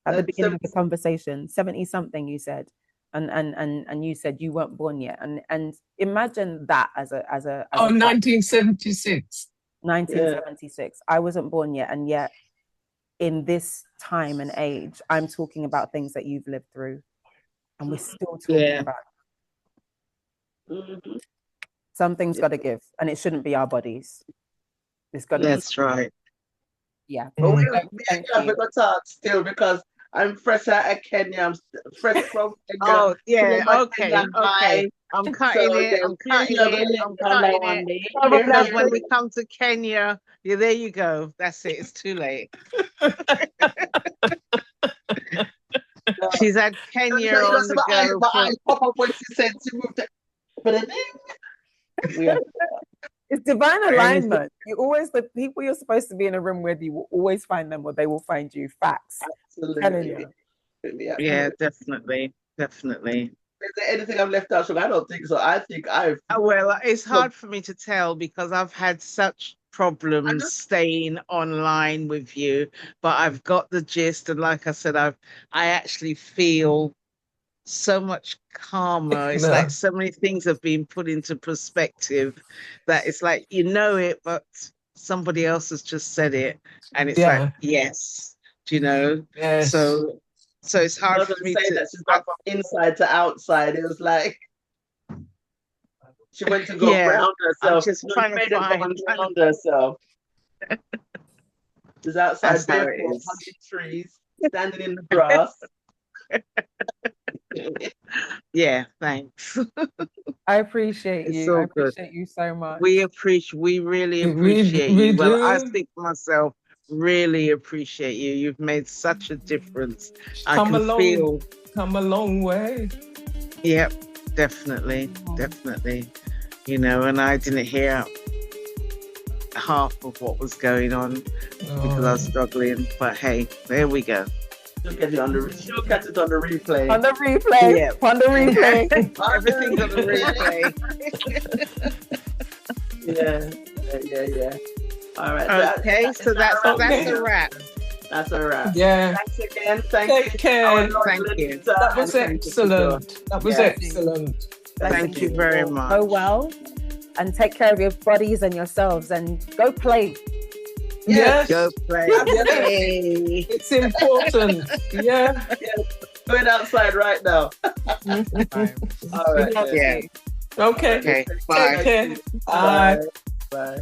At the beginning of the conversation, 70 something you said. And you said you weren't born yet. And imagine that as a 1976. 1976. I wasn't born yet, and yet in this time and age, I'm talking about things that you've lived through, and we're still talking about it. Something's got to give, and it shouldn't be our bodies. It's got to. That's right. Yeah. But we have to talk still, because I'm fresh out of Kenya. I'm fresh from Kenya. Oh yeah, okay. I'm cutting it. Because when we come to Kenya, there you go. That's it. It's too late. She's had Kenya on the go. But I pop up when she said she moved to. It's divine alignment. You always, the people you're supposed to be in a room with, you will always find them, or they will find you. Facts. Absolutely. Yeah, definitely. Is there anything I've left out? I don't think so. I think I've. Well, it's hard for me to tell because I've had such problems staying online with you, but I've got the gist. And like I said, I actually feel so much calmer. It's like so many things have been put into perspective that it's like, you know it, but somebody else has just said it. And it's like, yes, do you know? Yes. So it's hard for me to say that she's gone from inside to outside. It was like she went to go ground herself. I'm just trying to ground herself. She's outside barefoot, hugging trees, standing in the grass. Yeah, thanks. I appreciate you. So I appreciate you so much. We really appreciate you. We well, do. I think myself really appreciate you. You've made such a difference. Come a long way. Yep, definitely. You know, and I didn't hear half of what was going on because I was struggling. But hey, there we go. She'll catch it on the replay. On the replay. Yeah. On the replay. Everything's on the replay. Yeah. All right. Okay, so that's a wrap. That's a wrap. Yeah. Thanks again. Take care. Thank you. That was excellent. Excellent. Thank you very much. Go well and take care of your bodies and yourselves and go play. Yes. Go play. It's important. Yeah. Going outside right now. All right. Yeah. Okay. Bye. Take care. Bye. Bye.